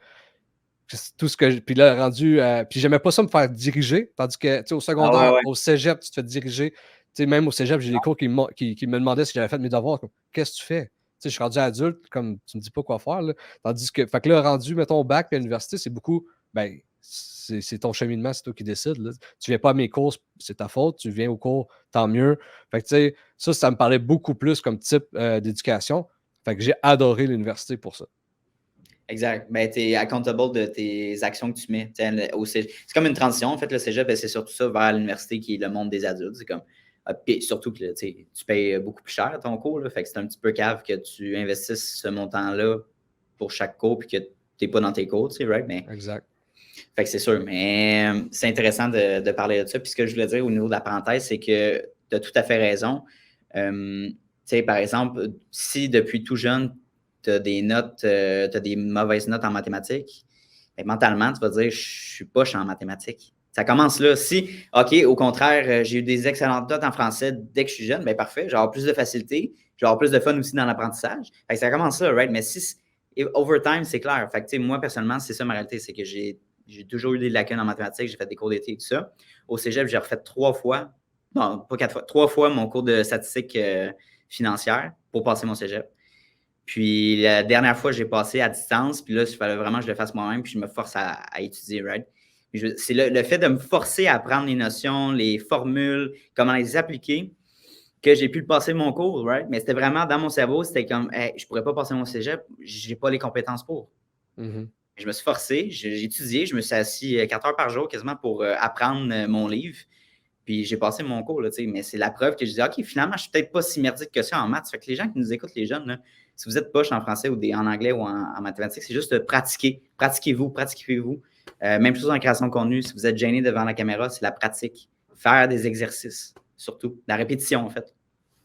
tout ce que. Puis là, rendu. Puis j'aimais pas ça me faire diriger. Tandis que, tu sais, au secondaire, au cégep, tu te fais diriger. Tu sais, même au cégep, j'ai des cours qui me demandaient si j'avais fait mes devoirs. Qu'est-ce que tu fais? Tu sais, je suis rendu adulte, comme tu me dis pas quoi faire. Là. Tandis que. Fait que là, rendu, mettons, au bac puis à l'université, c'est beaucoup. Ben, c'est ton cheminement, c'est toi qui décides. Là. Tu viens pas à mes cours, c'est ta faute. Tu viens au cours, tant mieux. Fait que, tu sais, ça me parlait beaucoup plus comme type d'éducation. Fait que j'ai adoré l'université pour ça. Exact. Ben, tu es accountable de tes actions que tu mets. C'est comme une transition. En fait, le cégep, c'est surtout ça vers l'université qui est le monde des adultes. C'est comme. Puis surtout que tu payes beaucoup plus cher ton cours. Là, fait que c'est un petit peu cave que tu investisses ce montant-là pour chaque cours puis que tu n'es pas dans tes cours, tu sais, right? Mais, exact. Fait que c'est sûr. Mais c'est intéressant de parler de ça. Puis ce que je voulais dire au niveau de la parenthèse, c'est que tu as tout à fait raison. Tu sais, par exemple, si depuis tout jeune, tu as des notes, tu as des mauvaises notes en mathématiques, ben, mentalement, tu vas dire je suis poche en mathématiques. Ça commence là. Si, OK, au contraire, j'ai eu des excellentes notes en français dès que je suis jeune, bien parfait, j'ai avoir plus de facilité, j'ai avoir plus de fun aussi dans l'apprentissage. Fait que ça commence là, right? Mais si over time, c'est clair. Fait que, moi, personnellement, c'est ça ma réalité, c'est que j'ai toujours eu des lacunes en mathématiques, j'ai fait des cours d'été et tout ça. Au cégep, j'ai refait 3 fois, non, pas 4 fois, 3 fois mon cours de statistique financière pour passer mon cégep. Puis la dernière fois, j'ai passé à distance, puis là, il fallait vraiment que je le fasse moi-même, puis je me force à étudier, right? C'est le fait de me forcer à apprendre les notions, les formules, comment les appliquer, que j'ai pu le passer mon cours, right? Mais c'était vraiment dans mon cerveau, c'était comme, hey, je ne pourrais pas passer mon cégep, je n'ai pas les compétences pour. Mm-hmm. Je me suis forcé, j'ai étudié, je me suis assis 4 heures par jour quasiment pour apprendre mon livre. Puis j'ai passé mon cours, là, mais c'est la preuve que je disais, OK, finalement, je ne suis peut-être pas si merdique que ça en maths. Fait que les gens qui nous écoutent, les jeunes, là, si vous êtes poche en français ou en anglais ou en mathématiques, c'est juste de pratiquer. Pratiquez-vous. Même chose en création de contenu. Si vous êtes gêné devant la caméra, c'est la pratique. Faire des exercices, surtout. La répétition, en fait.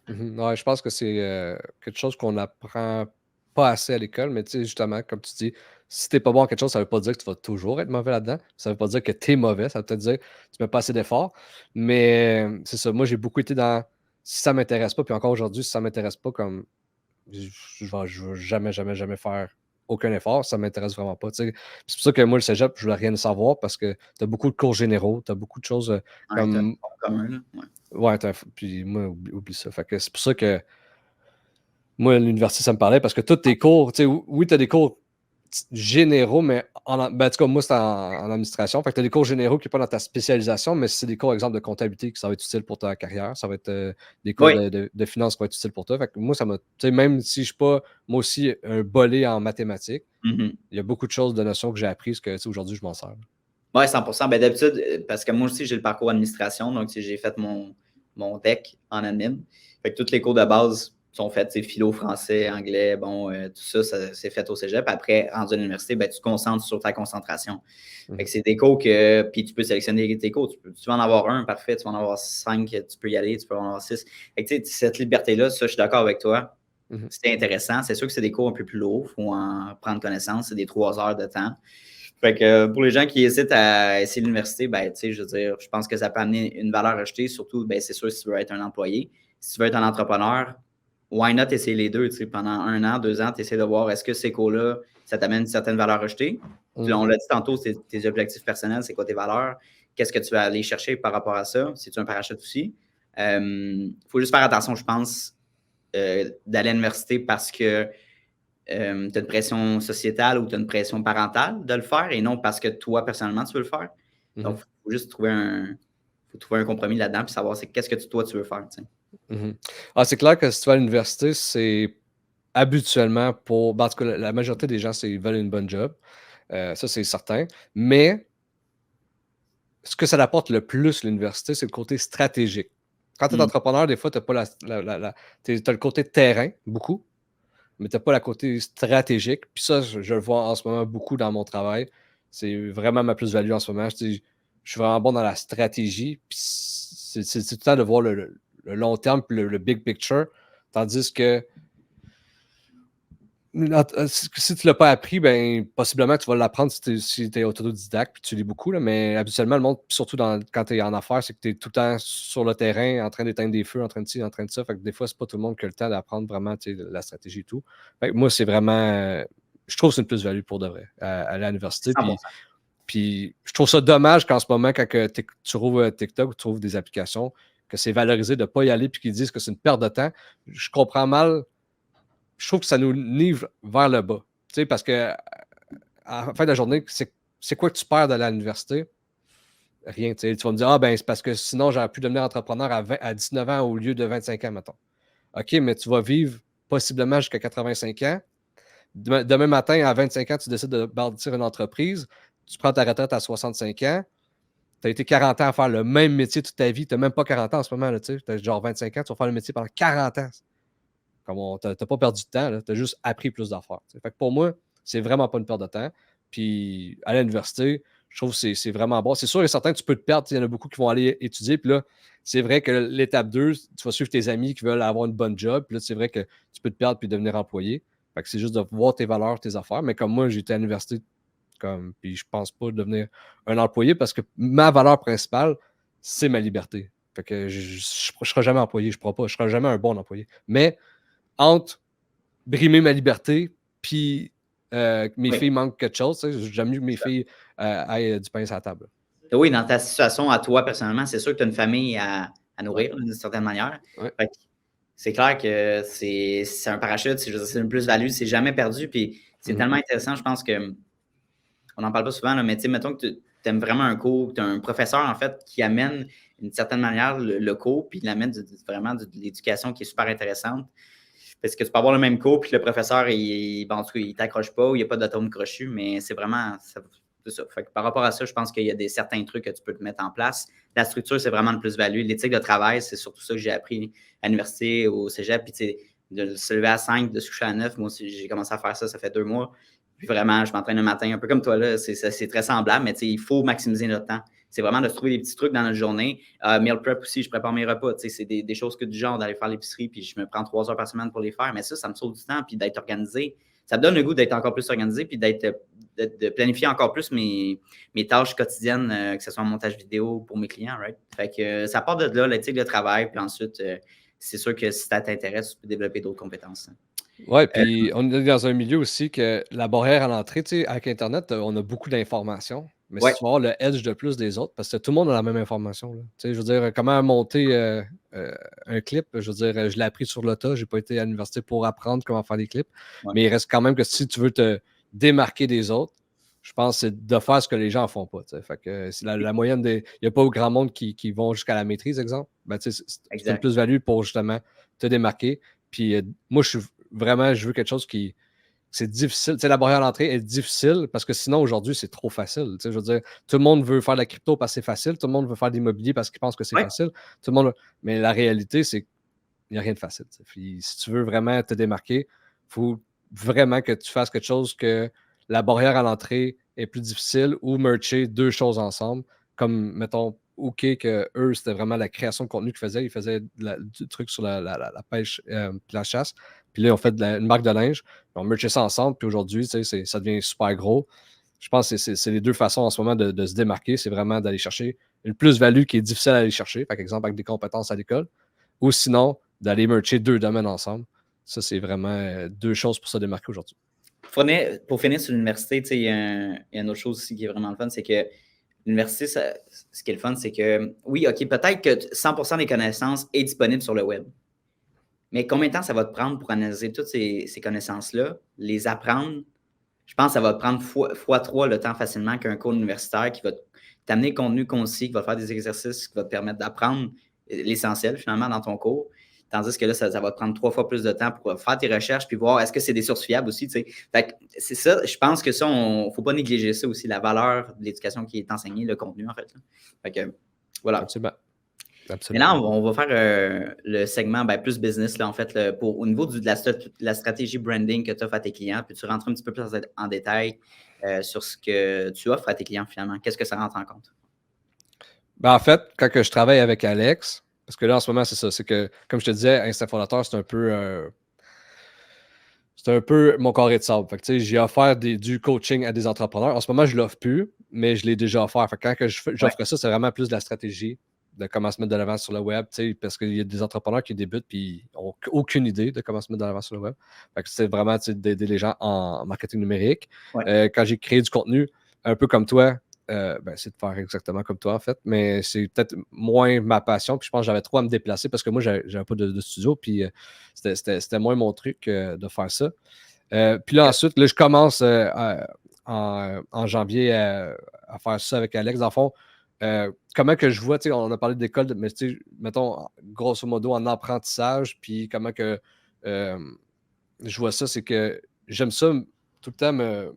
Mm-hmm. Ouais, je pense que c'est quelque chose qu'on n'apprend pas assez à l'école, mais tu sais, justement, comme tu dis, si t'es pas bon à quelque chose, ça veut pas dire que tu vas toujours être mauvais là-dedans. Ça veut pas dire que tu es mauvais. Ça veut peut-être dire que tu mets pas assez d'efforts. Mais c'est ça. Moi, j'ai beaucoup été dans si ça m'intéresse pas, puis encore aujourd'hui, si ça m'intéresse pas, comme je vais jamais faire aucun effort. Ça m'intéresse vraiment pas. C'est pour ça que moi, le cégep, je voulais rien savoir parce que tu as beaucoup de cours généraux, tu as beaucoup de choses comme. Commun, là. Ouais, puis moi, oublie ça. Fait que c'est pour ça que moi, l'université, ça me parlait parce que tous tes cours, tu sais, oui, tu as des cours généraux, mais en tout cas, moi, c'est en administration. Fait que tu as des cours généraux qui sont pas dans ta spécialisation, mais c'est des cours, exemple, de comptabilité qui ça va être utile pour ta carrière. Ça va être des cours de finance qui vont être utiles pour toi. Fait que moi, ça m'a. Tu sais, même si je ne suis pas, moi aussi, un bolé en mathématiques, il y a beaucoup de choses, de notions que j'ai apprises que, tu sais, aujourd'hui, je m'en sers. Oui, 100%. Ben, d'habitude, parce que moi aussi, j'ai le parcours administration, donc j'ai fait mon DEC en admin. Fait que tous les cours de base sont faits, philo, français, anglais, bon, tout ça, c'est fait au cégep. Après, rendu à l'université, ben, tu te concentres sur ta concentration. Fait que c'est des cours que, puis tu peux sélectionner tes cours. Tu vas en avoir un, parfait, tu vas en avoir 5, tu peux y aller, tu peux en avoir 6. Fait que, cette liberté-là, ça, je suis d'accord avec toi. C'est intéressant. C'est sûr que c'est des cours un peu plus lourds, il faut en prendre connaissance. C'est des 3 heures de temps. Fait que pour les gens qui hésitent à essayer l'université, ben, je veux dire, je pense que ça peut amener une valeur ajoutée, surtout, ben, c'est sûr, si tu veux être un employé. Si tu veux être un entrepreneur, why not essayer les deux? Pendant 1 an, 2 ans, tu essaies de voir est-ce que ces cours-là, ça t'amène une certaine valeur ajoutée. Puis on l'a dit tantôt, c'est tes objectifs personnels, c'est quoi tes valeurs? Qu'est-ce que tu vas aller chercher par rapport à ça? Si tu un parachute aussi. Faut juste faire attention, je pense, d'aller à l'université parce que tu as une pression sociétale ou tu as une pression parentale de le faire et non parce que toi, personnellement, tu veux le faire. Donc, il faut juste trouver un compromis là-dedans puis savoir qu'est-ce que toi, tu veux faire. C'est clair que si tu vas à l'université, c'est habituellement pour. En tout cas, la majorité des gens, ils veulent une bonne job. Ça, c'est certain. Mais ce que ça apporte le plus, l'université, c'est le côté stratégique. Quand tu es entrepreneur, des fois, tu n'as pas t'as le côté terrain, beaucoup. mais tu n'as pas le côté stratégique. Puis ça, je le vois en ce moment beaucoup dans mon travail. C'est vraiment ma plus-value en ce moment. Je suis vraiment bon dans la stratégie. Puis c'est tout le temps de voir le long terme puis le big picture. Tandis que si tu ne l'as pas appris, ben possiblement tu vas l'apprendre si tu es autodidacte puis tu lis beaucoup. Là, mais habituellement, le monde, surtout quand tu es en affaires, c'est que tu es tout le temps sur le terrain en train d'éteindre des feux, en train de ci, en train de ça. Fait que des fois, c'est pas tout le monde qui a le temps d'apprendre vraiment la stratégie et tout. Fait que moi, c'est vraiment. Je trouve que c'est une plus-value pour de vrai à l'université. 100%. Puis je trouve ça dommage qu'en ce moment, quand tu rouvres TikTok ou tu trouves des applications, que c'est valorisé de ne pas y aller puis qu'ils disent que c'est une perte de temps. Je comprends mal. Je trouve que ça nous livre vers le bas. Tu sais, parce que à la fin de la journée, c'est quoi que tu perds de l'université? Rien. Tu vas me dire, ben c'est parce que sinon, j'aurais pu devenir entrepreneur à 19 ans au lieu de 25 ans, mettons. OK, mais tu vas vivre possiblement jusqu'à 85 ans. Demain matin, à 25 ans, tu décides de bâtir une entreprise. Tu prends ta retraite à 65 ans. Tu as été 40 ans à faire le même métier toute ta vie. Tu n'as même pas 40 ans en ce moment. Tu as genre 25 ans, tu vas faire le métier pendant 40 ans. Tu n'as pas perdu de temps, tu as juste appris plus d'affaires. Fait que pour moi, c'est vraiment pas une perte de temps. Puis à l'université, je trouve que c'est vraiment bon. C'est sûr et certain que tu peux te perdre. Il y en a beaucoup qui vont aller étudier. Puis là, c'est vrai que l'étape 2, tu vas suivre tes amis qui veulent avoir une bonne job. Puis là, c'est vrai que tu peux te perdre puis devenir employé. Fait que c'est juste de voir tes valeurs, tes affaires. Mais comme moi, j'étais à l'université, puis je pense pas devenir un employé parce que ma valeur principale, c'est ma liberté. Fait que je ne serai jamais employé. Je ne serai jamais un bon employé. Mais entre brimer ma liberté puis mes filles manquent quelque chose, j'aime mieux que mes filles aient du pain sur la table. Oui, dans ta situation à toi, personnellement, c'est sûr que tu as une famille à nourrir d'une certaine manière. Ouais. C'est clair que c'est un parachute, c'est une plus-value, c'est jamais perdu. Puis c'est tellement intéressant, je pense que on n'en parle pas souvent, là, mais mettons que tu aimes vraiment un cours, tu as un professeur en fait qui amène d'une certaine manière le cours, puis il amène vraiment de l'éducation qui est super intéressante. Parce que tu peux avoir le même cours, puis le professeur, il t'accroche pas ou il n'y a pas d'atome crochu, mais c'est vraiment ça. Fait que par rapport à ça, je pense qu'il y a certains trucs que tu peux te mettre en place. La structure, c'est vraiment le plus-value. L'éthique de travail, c'est surtout ça que j'ai appris à l'université, au cégep. Puis, de se lever à 5, de se coucher à 9. Moi aussi, j'ai commencé à faire ça fait 2 mois. Puis vraiment, je m'entraîne le matin, un peu comme toi, là. C'est très semblable, mais il faut maximiser notre temps. C'est vraiment de se trouver des petits trucs dans notre journée. Meal prep aussi, je prépare mes repas. C'est des choses que du genre d'aller faire l'épicerie, puis je me prends 3 heures par semaine pour les faire. Mais ça me sauve du temps, puis d'être organisé. Ça me donne le goût d'être encore plus organisé, puis de planifier encore plus mes tâches quotidiennes, que ce soit en montage vidéo pour mes clients, right? Fait que ça part de là, l'éthique de travail, puis ensuite, c'est sûr que si ça t'intéresse, tu peux développer d'autres compétences. Oui, puis on est dans un milieu aussi que la barrière à l'entrée, avec Internet, on a beaucoup d'informations, mais si tu vas avoir le edge de plus des autres, parce que tout le monde a la même information. Là. Je veux dire, comment monter un clip, je veux dire, je l'ai appris sur le tas, je n'ai pas été à l'université pour apprendre comment faire des clips, mais il reste quand même que si tu veux te démarquer des autres, je pense que c'est de faire ce que les gens ne font pas. Fait que c'est la moyenne des. Il n'y a pas grand monde qui vont jusqu'à la maîtrise, exemple. Ben, c'est une plus-value pour justement te démarquer. Puis moi, je veux quelque chose qui. C'est difficile. La barrière à l'entrée est difficile parce que sinon, aujourd'hui, c'est trop facile. Je veux dire, tout le monde veut faire de la crypto parce que c'est facile. Tout le monde veut faire de l'immobilier parce qu'il pense que c'est facile. Tout le monde. Mais la réalité, c'est qu'il n'y a rien de facile. Puis, si tu veux vraiment te démarquer, il faut vraiment que tu fasses quelque chose que la barrière à l'entrée est plus difficile ou mercher 2 choses ensemble. Comme, mettons, OK, que eux, c'était vraiment la création de contenu qu'ils faisaient. Ils faisaient du truc sur la pêche et la chasse. Puis là, ils ont fait une marque de linge. Ils ont merché ça ensemble. Puis aujourd'hui, ça devient super gros. Je pense que c'est les 2 façons en ce moment de se démarquer. C'est vraiment d'aller chercher une plus-value qui est difficile à aller chercher, par exemple, avec des compétences à l'école. Ou sinon, d'aller mercher 2 domaines ensemble. Ça, c'est vraiment 2 choses pour se démarquer aujourd'hui. Pour finir sur l'université, il y a une autre chose aussi qui est vraiment le fun, c'est que l'université, ce qui est le fun, c'est que, oui, OK, peut-être que 100% des connaissances est disponible sur le web. Mais combien de temps ça va te prendre pour analyser toutes ces connaissances-là, les apprendre? Je pense que ça va te prendre fois 3 le temps facilement qu'un cours universitaire qui va t'amener le contenu concis, qui va faire des exercices, qui va te permettre d'apprendre l'essentiel, finalement, dans ton cours. Tandis que là, ça va te prendre 3 fois plus de temps pour faire tes recherches puis voir est-ce que c'est des sources fiables aussi. Fait que c'est ça, je pense que ça, il ne faut pas négliger ça aussi, la valeur de l'éducation qui est enseignée, le contenu, en fait. Fait que, voilà. Absolument. Mais Absolument. là, on va faire le segment plus business, là, en fait, au niveau de la stratégie branding que tu offres à tes clients. Puis tu rentres un petit peu plus en détail sur ce que tu offres à tes clients finalement. Qu'est-ce que ça rentre en compte? Ben, en fait, quand que je travaille avec Alex, parce que là, en ce moment, c'est ça, c'est que, comme je te disais, Instinct Fondateur, c'est un peu mon carré de sable. Fait que, tu sais, j'ai offert du coaching à des entrepreneurs. En ce moment, je ne l'offre plus, mais je l'ai déjà offert. Fait que quand que j'offre ça, c'est vraiment plus de la stratégie, de comment se mettre de l'avant sur le web, tu sais, parce qu'il y a des entrepreneurs qui débutent et n'ont aucune idée de comment se mettre de l'avant sur le web. Fait que c'est vraiment, tu sais, d'aider les gens en marketing numérique. Ouais. Quand j'ai créé du contenu, un peu comme toi, c'est de faire exactement comme toi, en fait, mais c'est peut-être moins ma passion. Puis je pense que j'avais trop à me déplacer parce que moi, j'avais pas de studio. Puis c'était moins mon truc de faire ça. Puis là, ensuite, là, je commence en janvier à faire ça avec Alex. Dans le fond, comment que je vois, tu sais, on a parlé d'école, mais tu sais, mettons, grosso modo, en apprentissage, puis comment que je vois ça, c'est que j'aime ça tout le temps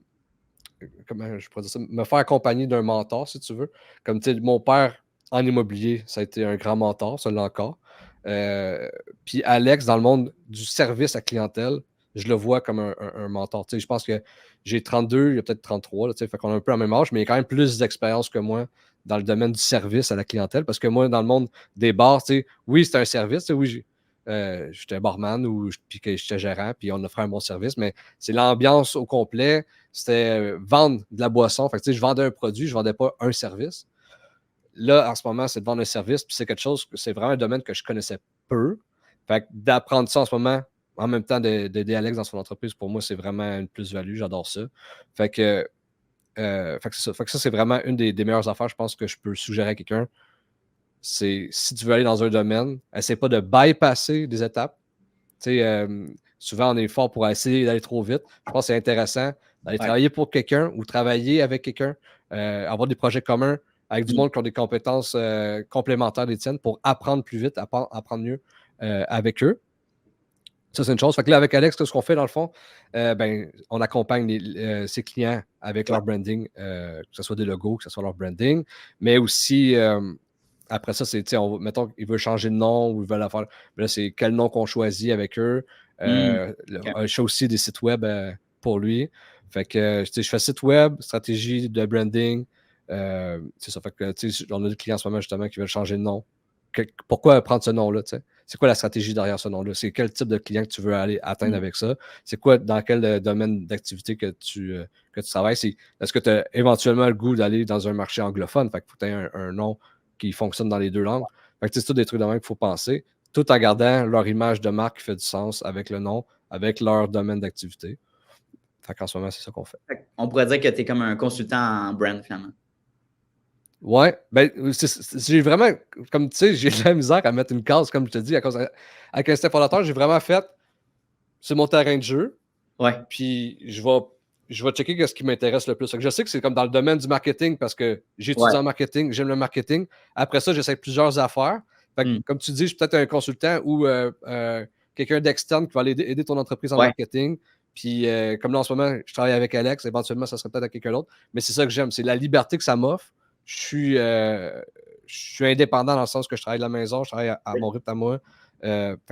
comment je pourrais dire ça, me faire accompagner d'un mentor, si tu veux. Comme tu sais, mon père en immobilier, ça a été un grand mentor, ça l'est encore. Puis Alex, dans le monde du service à clientèle, je le vois comme un mentor. Tu sais, je pense que j'ai 32, il y a peut-être 33, là, tu sais, fait qu'on a un peu le même âge, mais il a quand même plus d'expérience que moi dans le domaine du service à la clientèle. Parce que moi, dans le monde des bars, tu sais, oui, c'est un service, tu sais, oui, j'étais barman puis que j'étais gérant, puis on offrait un bon service, mais c'est l'ambiance au complet. C'était vendre de la boisson. Fait que, tu sais, je vendais un produit, je ne vendais pas un service. Là, en ce moment, c'est de vendre un service, puis c'est quelque chose, c'est vraiment un domaine que je connaissais peu. Fait que d'apprendre ça en ce moment, en même temps d'aider Alex dans son entreprise, pour moi, c'est vraiment une plus-value. J'adore ça. Fait que, fait que c'est ça. Fait que ça, c'est vraiment une des meilleures affaires, je pense, que je peux suggérer à quelqu'un. C'est si tu veux aller dans un domaine, essaie pas de bypasser des étapes. Tu sais, souvent, on est fort pour essayer d'aller trop vite. Je pense que c'est intéressant d'aller travailler pour quelqu'un ou travailler avec quelqu'un, avoir des projets communs avec du monde qui ont des compétences complémentaires des tiennes pour apprendre plus vite, apprendre mieux avec eux. Ça, c'est une chose. Fait que là, avec Alex, ce qu'on fait, dans le fond, on accompagne ses clients avec leur branding, que ce soit des logos, que ce soit leur branding, mais aussi, après ça, c'est, mettons, ils veulent changer de nom ou ils veulent la faire. Là, c'est quel nom qu'on choisit avec eux. Je fais aussi des sites web pour lui. Fait que, je fais site web, stratégie de branding. C'est ça. Fait que, on a des clients en ce moment, justement, qui veulent changer de nom. Pourquoi prendre ce nom-là, tu sais? C'est quoi la stratégie derrière ce nom-là? C'est quel type de client que tu veux aller atteindre avec ça? C'est quoi, dans quel domaine d'activité que tu travailles? Est-ce que tu as éventuellement le goût d'aller dans un marché anglophone? Fait qu'il faut que tu aies un nom qui fonctionne dans les deux langues. Fait que c'est tout des trucs de même qu'il faut penser, tout en gardant leur image de marque qui fait du sens avec le nom, avec leur domaine d'activité. Fait qu'en ce moment, c'est ça qu'on fait. On pourrait dire que tu es comme un consultant en brand, finalement. Ouais, j'ai vraiment, comme tu sais, j'ai de la misère à mettre une case, comme je te dis, avec Instinct Fondateur, j'ai vraiment fait, c'est mon terrain de jeu. Ouais. Puis je vais checker ce qui m'intéresse le plus. Je sais que c'est comme dans le domaine du marketing parce que j'ai étudié en marketing, j'aime le marketing. Après ça, j'essaie plusieurs affaires. Fait que, comme tu dis, je suis peut-être un consultant ou quelqu'un d'externe qui va aller aider ton entreprise en marketing. Puis comme là en ce moment, je travaille avec Alex, éventuellement, ça serait peut-être avec quelqu'un d'autre. Mais c'est ça que j'aime, c'est la liberté que ça m'offre. Je suis indépendant dans le sens que je travaille de la maison, je travaille à mon rythme à moi.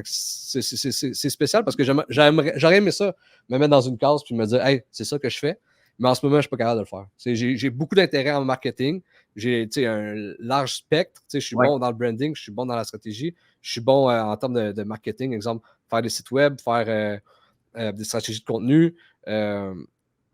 C'est spécial parce que j'aurais aimé ça, me mettre dans une case puis me dire hey, c'est ça que je fais. Mais en ce moment, je ne suis pas capable de le faire. J'ai beaucoup d'intérêt en marketing. J'ai un large spectre. Je suis bon dans le branding, je suis bon dans la stratégie, je suis bon en termes de marketing. Exemple, faire des sites web, faire des stratégies de contenu.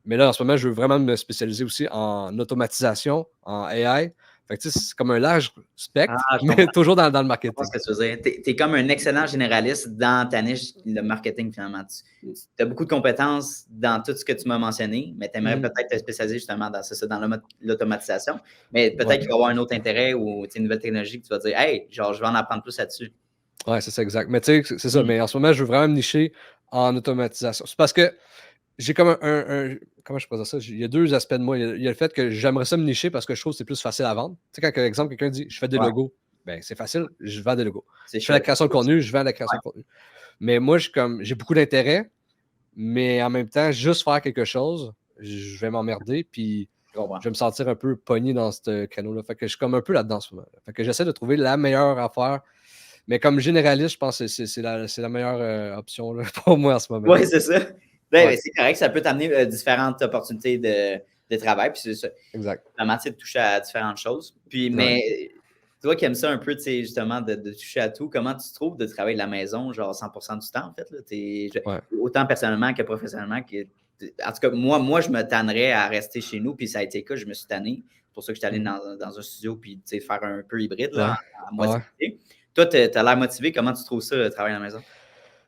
Mais là, en ce moment, je veux vraiment me spécialiser aussi en automatisation, en AI. Fait que, c'est comme un large spectre, mais toujours dans le marketing. Je pense que tu veux dire. Tu es comme un excellent généraliste dans ta niche, le marketing, finalement. Tu as beaucoup de compétences dans tout ce que tu m'as mentionné, mais tu aimerais peut-être te spécialiser justement dans l'automatisation. Mais peut-être qu'il va y avoir un autre intérêt ou une nouvelle technologie que tu vas dire hey, genre, je vais en apprendre plus là-dessus. Ouais, c'est ça, exact. Mais tu sais, c'est ça. Mais en ce moment, je veux vraiment me nicher en automatisation. C'est parce que j'ai comme comment je peux dire ça? Il y a deux aspects de moi. Il y a le fait que j'aimerais ça me nicher parce que je trouve que c'est plus facile à vendre. Tu sais, quand, par exemple, quelqu'un dit je fais des logos, ben c'est facile, je vends des logos. Je fais la création de contenu, je vends la création de contenu. Mais moi, j'ai beaucoup d'intérêt, mais en même temps, juste faire quelque chose, je vais m'emmerder. Puis Je comprends. je vais me sentir un peu pogné dans ce créneau-là. Fait que je suis comme un peu là-dedans en ce moment. Fait que j'essaie de trouver la meilleure affaire. Mais comme généraliste, je pense que c'est la meilleure option là, pour moi en ce moment. Oui, c'est ça. Ben, Ouais. c'est correct, ça peut t'amener différentes opportunités de travail. Puis c'est ça. Exact. Vraiment, tu sais, de toucher à différentes choses. Puis, mais toi qui aimes ça un peu, tu sais, justement, de toucher à tout, comment tu trouves de travailler de la maison, genre 100% du temps, en fait? Là, Ouais. autant personnellement que professionnellement. En tout cas, moi, je me tannerais à rester chez nous, puis ça a été le cas, je me suis tanné. C'est pour ça que je suis allé dans un studio, puis tu sais, faire un peu hybride, là, à moitié. Toi, tu as l'air motivé. Comment tu trouves ça, travailler à la maison?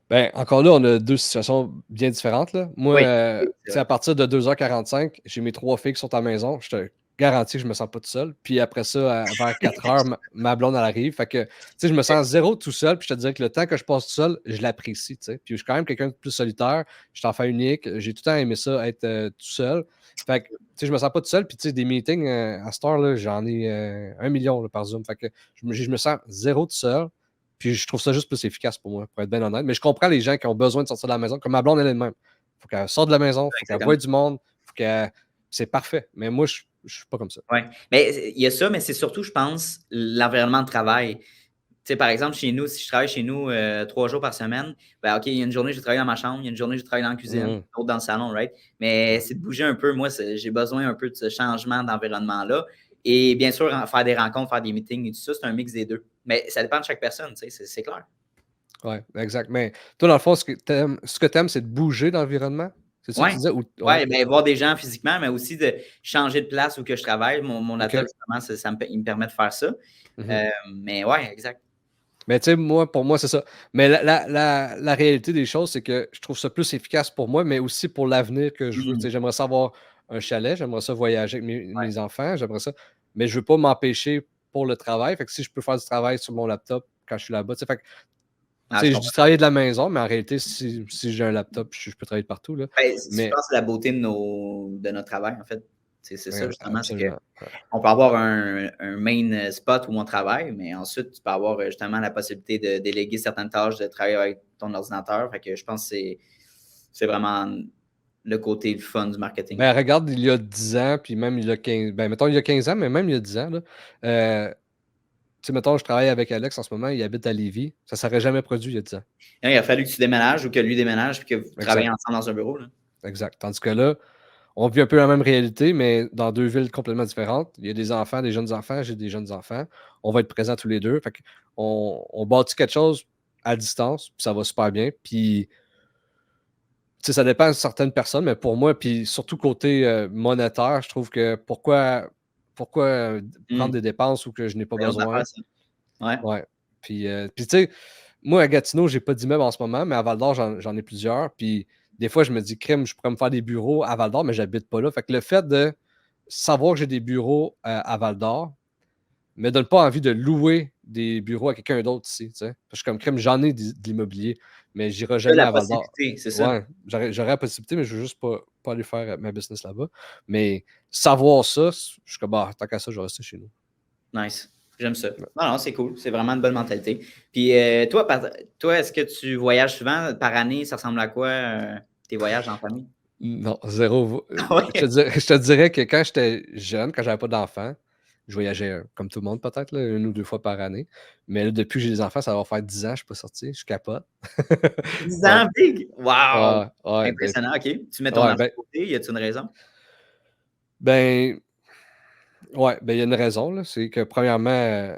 Ben, encore là, on a deux situations bien différentes. Là. Moi, Oui, tu sais, à partir de 2h45, j'ai mes 3 filles qui sont à la maison. Je te garantis que je me sens pas tout seul. Puis après ça, vers 4h, ma blonde, elle arrive. Fait que, tu sais, je me sens zéro tout seul. Puis je te dirais que le temps que je passe tout seul, je l'apprécie, tu sais. Puis je suis quand même quelqu'un de plus solitaire. Je suis enfant unique. J'ai tout le temps aimé ça, être tout seul. Fait que, tu sais, je me sens pas tout seul. Puis, tu sais, des meetings à cette heure-là, j'en ai 1 million là, par Zoom. Fait que je me sens zéro tout seul. Puis je trouve ça juste plus efficace pour moi, pour être bien honnête. Mais je comprends les gens qui ont besoin de sortir de la maison. Comme ma blonde, elle est de même. Il faut qu'elle sorte de la maison, il faut qu'elle voie du monde, faut qu'elle. C'est parfait. Mais moi, je ne suis pas comme ça. Oui. Mais il y a ça, mais c'est surtout, je pense, l'environnement de travail. Tu sais, par exemple, chez nous, si je travaille chez nous 3 jours par semaine, ben OK, il y a une journée, je travaille dans ma chambre, il y a une journée, je travaille dans la cuisine, Mhm. une autre dans le salon, right? Mais Ouais. c'est de bouger un peu. Moi, j'ai besoin un peu de ce changement d'environnement-là. Et bien sûr, faire des rencontres, faire des meetings et tout ça, c'est un mix des deux. Mais ça dépend de chaque personne, tu sais, c'est clair. Oui, exact. Mais toi, dans le fond, ce que tu aimes, c'est de bouger l'environnement? C'est ça que Oui, tu disais? Ou... Ouais. ouais, ben, voir des gens physiquement, mais aussi de changer de place où que je travaille. Mon OK. laptop, justement, il me permet de faire ça. Mhm. Mais ouais, exact. Mais tu sais, pour moi, c'est ça. Mais la réalité des choses, c'est que je trouve ça plus efficace pour moi, mais aussi pour l'avenir que je veux. Tu sais, j'aimerais ça avoir un chalet, j'aimerais ça voyager avec mes enfants, j'aimerais ça. Mais je veux pas m'empêcher pour le travail. Fait que si je peux faire du travail sur mon laptop quand je suis là-bas, tu sais, fait que, tu Ah, sais, je je comprends. dis travailler de la maison, mais en réalité, si j'ai un laptop, je peux travailler de partout, là. Ben, je Mais pense que c'est la beauté de notre travail, en fait. C'est ça, justement, c'est absolument. qu'on peut avoir un main spot où on travaille, mais ensuite, tu peux avoir justement la possibilité de déléguer certaines tâches, de travailler avec ton ordinateur. Fait que je pense que c'est vraiment le côté fun du marketing. Ben, regarde, il y a 10 ans, puis même il y a 15, ben, mettons, il y a 15 ans, mais même il y a 10 ans, là, tu sais, mettons, je travaille avec Alex en ce moment, il habite à Lévis. Ça ne serait jamais produit il y a 10 ans. Là, il a fallu que tu déménages ou que lui déménage puis que vous travaillez Exact. ensemble dans un bureau. Là. Exact. Tandis que là, on vit un peu la même réalité, mais dans deux villes complètement différentes. Il y a des enfants, des jeunes enfants, j'ai des jeunes enfants. On va être présents tous les deux. Fait on bâtit quelque chose à distance, puis ça va super bien. Puis, tu sais, ça dépend de certaines personnes, mais pour moi, puis surtout côté monétaire, je trouve que pourquoi prendre des dépenses où que je n'ai pas C'est une autre besoin? affaire, ça. Ouais. Ouais. Puis tu sais, moi, à Gatineau, j'ai pas d'immeuble en ce moment, mais à Val-d'Or, j'en ai plusieurs. Puis des fois, je me dis, crème, je pourrais me faire des bureaux à Val-d'Or, mais j'habite pas là. Fait que le fait de savoir que j'ai des bureaux à Val-d'Or me donne pas envie de louer des bureaux à quelqu'un d'autre ici. Tu sais. Parce que je suis comme crème, j'en ai de l'immobilier, mais j'irai Tu as jamais la à Val-d'Or. possibilité, c'est ça. Ouais, j'aurais la possibilité, mais je veux juste pas aller faire ma business là-bas. Mais savoir ça, je suis comme, bah, tant qu'à ça, je vais rester chez nous. Nice. J'aime ça. Non, c'est cool. C'est vraiment une bonne mentalité. Puis toi, est-ce que tu voyages souvent par année? Ça ressemble à quoi tes voyages en famille? Non, zéro. Ouais. Je te dirais que quand j'étais jeune, quand j'avais pas d'enfants, je voyageais comme tout le monde peut-être, là, 1 ou 2 fois par année. Mais là, depuis que j'ai des enfants, ça va faire 10 ans, je suis pas sorti, je capote. 10 Ouais, ans, big! Wow! ouais, Impressionnant, OK. Tu mets ton ouais, argent de côté, y a-t-il une raison? ben, ouais, ben, il y a une raison, là, c'est que premièrement,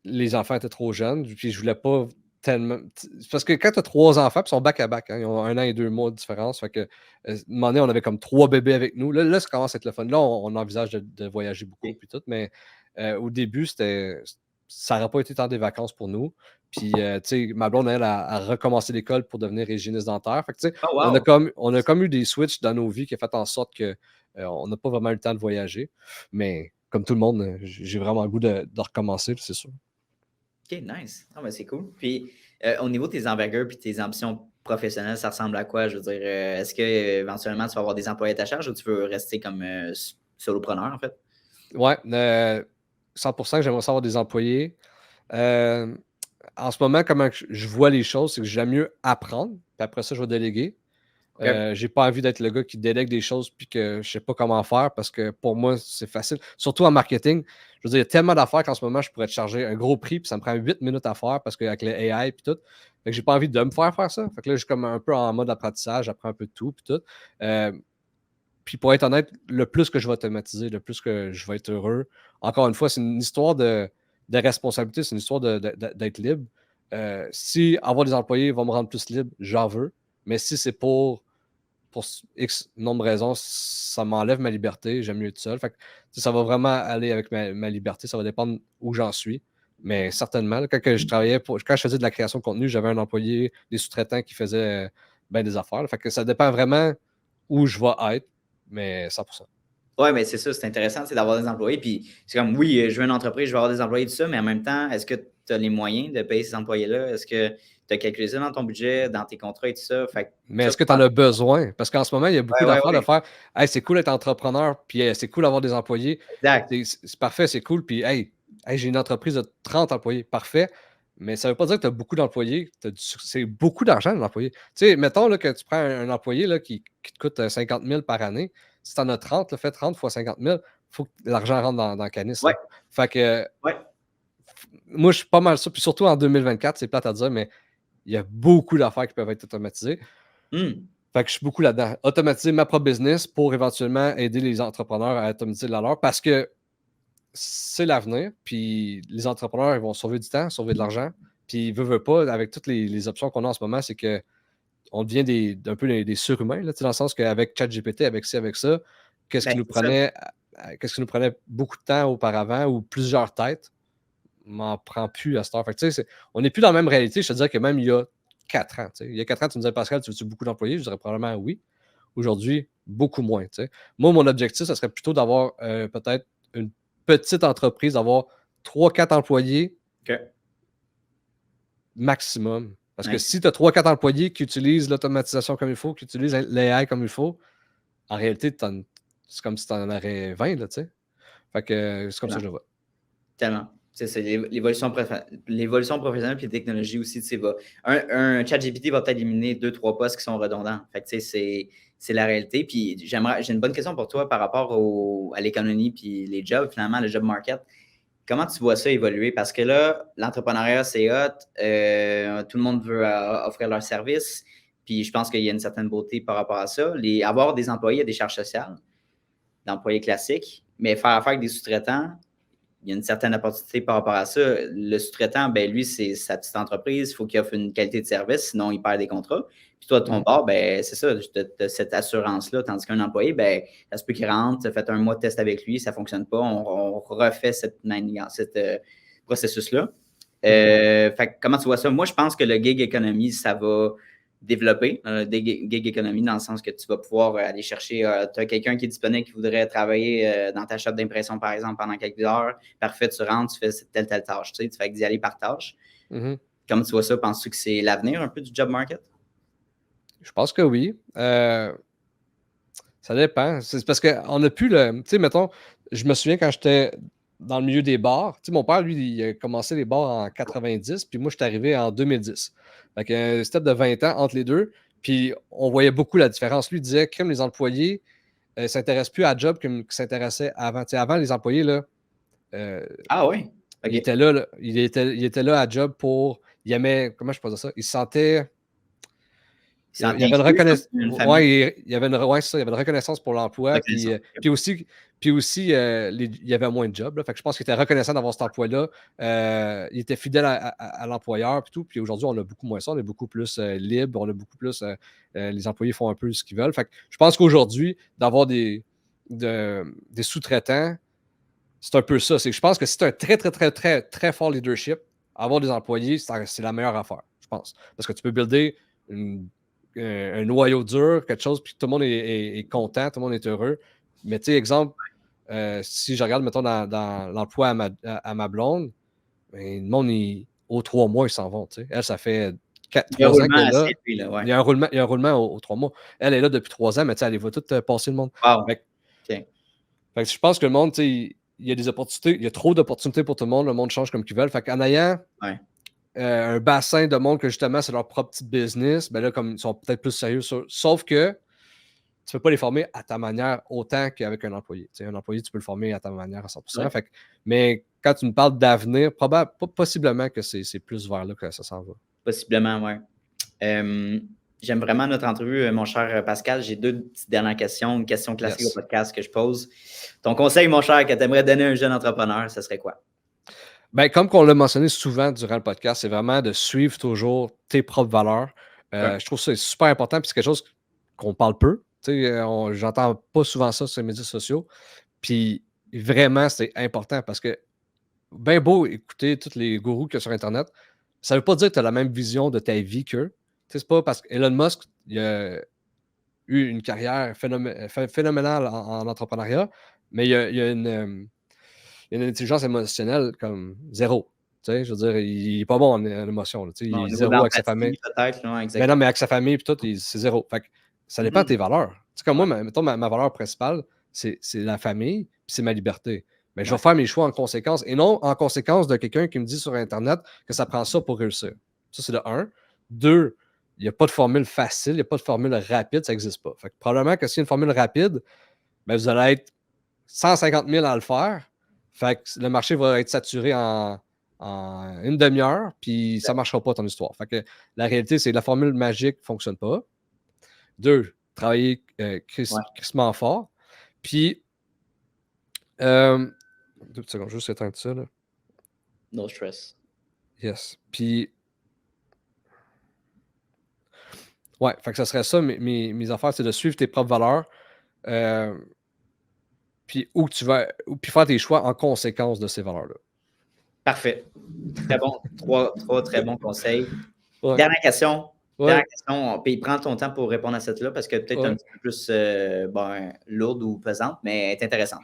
les enfants étaient trop jeunes, puis je voulais pas tellement. C'est parce que quand tu as 3 enfants, puis ils sont back à back, hein, ils ont 1 an et 2 mois de différence. Fait que, un moment donné, on avait comme 3 bébés avec nous. Là, ça commence à être le fun. Là, on envisage de voyager beaucoup, puis tout, mais au début, ça n'aurait pas été tant des vacances pour nous. Puis, tu sais, ma blonde, elle, a recommencé l'école pour devenir hygiéniste dentaire. Fait que, tu sais, Oh, on a wow! comme eu des switches dans nos vies qui a fait en sorte que on n'a pas vraiment eu le temps de voyager. Mais comme tout le monde, j'ai vraiment le goût de recommencer, c'est sûr. OK, nice. Ah, ben, c'est cool. Puis, au niveau de tes envergures puis tes ambitions professionnelles, ça ressemble à quoi? Je veux dire, est-ce que éventuellement tu vas avoir des employés à ta charge ou tu veux rester comme solopreneur, en fait? Ouais, 100% que j'aimerais ça avoir des employés. Euh, En ce moment, comment je vois les choses, c'est que j'aime mieux apprendre, puis après ça, je vais déléguer. J'ai pas envie d'être le gars qui délègue des choses puis que je sais pas comment faire parce que pour moi, c'est facile. Surtout en marketing. Je veux dire, il y a tellement d'affaires qu'en ce moment, je pourrais te charger un gros prix puis ça me prend 8 minutes à faire parce qu'avec le AI puis tout. Fait que j'ai pas envie de me faire ça. Fait que là, je suis comme un peu en mode apprentissage, j'apprends un peu de tout puis tout. Puis pour être honnête, le plus que je vais automatiser, le plus que je vais être heureux. Encore une fois, c'est une histoire de responsabilité, c'est une histoire d'être libre. Si avoir des employés va me rendre plus libre, j'en veux. Mais si c'est pour X nombre de raisons, ça m'enlève ma liberté, j'aime mieux être seul. Fait que, ça va vraiment aller avec ma liberté, ça va dépendre où j'en suis. Mais certainement, là, quand je faisais de la création de contenu, j'avais un employé, des sous-traitants qui faisaient ben des affaires. Là. Fait que ça dépend vraiment où je vais être, mais 100%. Oui, mais c'est ça, c'est intéressant d'avoir des employés. Puis c'est comme, oui, je veux une entreprise, je veux avoir des employés, tout ça, mais en même temps, est-ce que tu as les moyens de payer ces employés-là? Est-ce que tu as calculé ça dans ton budget, dans tes contrats et tout ça? Mais est-ce que tu en as besoin? Parce qu'en ce moment, il y a beaucoup d'affaires de faire. Hey, c'est cool d'être entrepreneur, puis c'est cool d'avoir des employés. Exact. C'est parfait, c'est cool. Puis, hey, j'ai une entreprise de 30 employés. Parfait. Mais ça ne veut pas dire que tu as beaucoup d'employés. C'est beaucoup d'argent, l'employé. Tu sais, mettons là, que tu prends un employé là, qui te coûte 50 000 par année. Si tu en as 30, fais 30 fois 50 000, il faut que l'argent rentre dans le canis. Ouais. Fait que moi, je suis pas mal ça. Puis surtout en 2024, c'est plate à dire, mais il y a beaucoup d'affaires qui peuvent être automatisées. Fait que je suis beaucoup là-dedans. Automatiser ma propre business pour éventuellement aider les entrepreneurs à automatiser la leur parce que c'est l'avenir. Puis les entrepreneurs, ils vont sauver du temps, sauver de l'argent. Puis, veut pas, avec toutes les options qu'on a en ce moment, c'est qu'on devient un peu des surhumains, là, dans le sens qu'avec ChatGPT, avec ci, avec ça, qu'est-ce qui nous prenait beaucoup de temps auparavant ou plusieurs têtes, m'en prend plus à cette heure. Fait que, on n'est plus dans la même réalité. Je te dirais que même il y a 4 ans. Il y a 4 ans, tu me disais, Pascal, tu veux-tu beaucoup d'employés? Je dirais probablement oui. Aujourd'hui, beaucoup moins. Moi, mon objectif, ce serait plutôt d'avoir peut-être une petite entreprise, d'avoir 3-4 employés maximum. Parce que si tu as 3-4 employés qui utilisent l'automatisation comme il faut, qui utilisent l'AI comme il faut, en réalité, c'est comme si tu en aurais 20. Là, fait que c'est comme ça que je le vois. Tellement. C'est l'évolution professionnelle et les technologies aussi. Un ChatGPT va peut-être éliminer 2-3 postes qui sont redondants. Fait que, c'est la réalité. Puis j'ai une bonne question pour toi par rapport à l'économie puis les jobs, finalement, le job market. Comment tu vois ça évoluer? Parce que là, l'entrepreneuriat, c'est hot. Tout le monde veut offrir leurs services. Puis je pense qu'il y a une certaine beauté par rapport à ça. Avoir des employés à des charges sociales, d'employés classiques, mais faire affaire avec des sous-traitants, il y a une certaine opportunité par rapport à ça. Le sous-traitant, ben lui, c'est sa petite entreprise. Il faut qu'il offre une qualité de service, sinon il perd des contrats. Puis toi, de ton bord, ben c'est ça, tu as cette assurance-là. Tandis qu'un employé, ben ça se peut qu'il rentre, tu as fait un mois de test avec lui, ça ne fonctionne pas. On refait ce processus-là. Fait que comment tu vois ça? Moi, je pense que le gig economy, ça va développer gig economy dans le sens que tu vas pouvoir aller chercher, tu as quelqu'un qui est disponible qui voudrait travailler dans ta shop d'impression, par exemple, pendant quelques heures. Parfait, tu rentres, tu fais telle tâche. Tu fais d'y aller par tâche. Comment tu vois ça? Penses-tu que c'est l'avenir un peu du job market? Je pense que oui. Ça dépend. C'est parce qu'on n'a plus le... Tu sais, mettons, je me souviens quand j'étais dans le milieu des bars. Tu sais, mon père, lui, il a commencé les bars en 90, puis moi, je suis arrivé en 2010. Fait qu'un step de 20 ans entre les deux. Puis on voyait beaucoup la différence. Lui, il disait que les employés ne s'intéressent plus à job qu'ils s'intéressaient avant. Tu sais, avant, les employés, là... ah oui? Okay. Il était là à job pour... Il aimait... Comment je peux dire ça? Il se sentait... Il y avait une reconnaissance. Il y avait une reconnaissance pour l'emploi. Puis aussi, il y avait moins de jobs. Là. Fait que je pense qu'il était reconnaissant d'avoir cet emploi-là. Il était fidèle à l'employeur. Puis aujourd'hui, on a beaucoup moins ça. On est beaucoup plus libre. On a beaucoup plus. Les employés font un peu ce qu'ils veulent. Fait que je pense qu'aujourd'hui, d'avoir des sous-traitants, c'est un peu ça. Je pense que c'est un très, très, très, très, très fort leadership. Avoir des employés, c'est la meilleure affaire, je pense. Parce que tu peux builder un noyau dur, quelque chose, puis tout le monde est content, tout le monde est heureux. Mais tu sais, exemple, si je regarde, mettons, dans l'emploi à ma blonde, ben, le monde, aux 3 mois, ils s'en vont. Tu sais. Elle, ça fait 3 ans qu'elle est là. Il y a un roulement aux 3 mois. Elle est là depuis 3 ans, mais tu sais, elle va tout passer le monde. Wow. Fait que je pense que le monde, tu sais, il y a des opportunités, il y a trop d'opportunités pour tout le monde. Le monde change comme qu'il veut. Fait qu'en ayant un bassin de monde que justement, c'est leur propre petit business, ben là, comme ils sont peut-être plus sérieux sauf que tu ne peux pas les former à ta manière autant qu'avec un employé. Tu sais, un employé, tu peux le former à ta manière à 100%. Ouais. Fait mais quand tu me parles d'avenir, possiblement que c'est plus vers là que ça s'en va. Possiblement, oui. J'aime vraiment notre entrevue, mon cher Pascal. J'ai 2 petites dernières questions. Une question classique au podcast que je pose. Ton conseil, mon cher, que tu aimerais donner à un jeune entrepreneur, ce serait quoi? Ben, comme on l'a mentionné souvent durant le podcast, c'est vraiment de suivre toujours tes propres valeurs. Je trouve que c'est super important, puis c'est quelque chose qu'on parle peu. J'entends pas souvent ça sur les médias sociaux. Puis vraiment, c'est important parce que bien beau écouter tous les gourous qu'il y a sur Internet, ça veut pas dire que tu as la même vision de ta vie qu'eux. C'est pas parce qu'Elon Musk, il a eu une carrière phénoménale en entrepreneuriat, mais il y a une intelligence émotionnelle comme zéro. Je veux dire, il est pas bon en émotion. Là, il est zéro avec sa famille. Peut-être, là, Mais non, mais avec sa famille, puis tout, c'est zéro. Fait que ça dépend de tes valeurs. Comme moi, mettons, ma valeur principale, c'est la famille, puis c'est ma liberté. Mais je vais faire mes choix en conséquence, et non en conséquence de quelqu'un qui me dit sur Internet que ça prend ça pour réussir. Ça, c'est de 1. 2, il n'y a pas de formule facile, il n'y a pas de formule rapide, ça n'existe pas. Fait que probablement que s'il y a une formule rapide, ben, vous allez être 150 000 à le faire. Fait que le marché va être saturé en une demi-heure, puis ça ne marchera pas ton histoire. Fait que la réalité, c'est que la formule magique ne fonctionne pas. 2, travailler crissement fort. Puis, 2 secondes, juste éteindre ça. Là. No stress. Yes. Puis, ouais, fait que ça serait ça, mes affaires, c'est de suivre tes propres valeurs. Puis où tu vas, puis faire tes choix en conséquence de ces valeurs-là. Parfait. Très bon. Trois très bons conseils. Ouais. Dernière question. Ouais. Dernière question. Puis prends ton temps pour répondre à cette-là parce que peut-être un petit peu plus lourde ou pesante, mais est intéressante.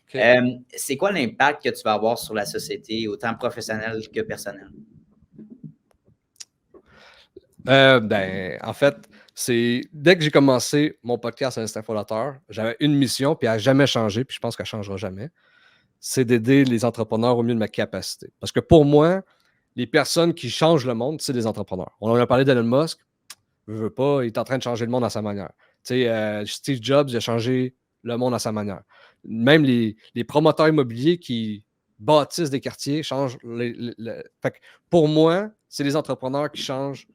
Okay. C'est quoi l'impact que tu vas avoir sur la société, autant professionnelle que personnelle? En fait, c'est dès que j'ai commencé mon podcast à l'Instinct Fondateur, j'avais une mission, puis elle n'a jamais changé, puis je pense qu'elle ne changera jamais. C'est d'aider les entrepreneurs au mieux de ma capacité. Parce que pour moi, les personnes qui changent le monde, c'est des entrepreneurs. On en a parlé d'Elon Musk, je veux pas, il est en train de changer le monde à sa manière. Steve Jobs, il a changé le monde à sa manière. Même les promoteurs immobiliers qui bâtissent des quartiers changent. Fait que pour moi, c'est les entrepreneurs qui changent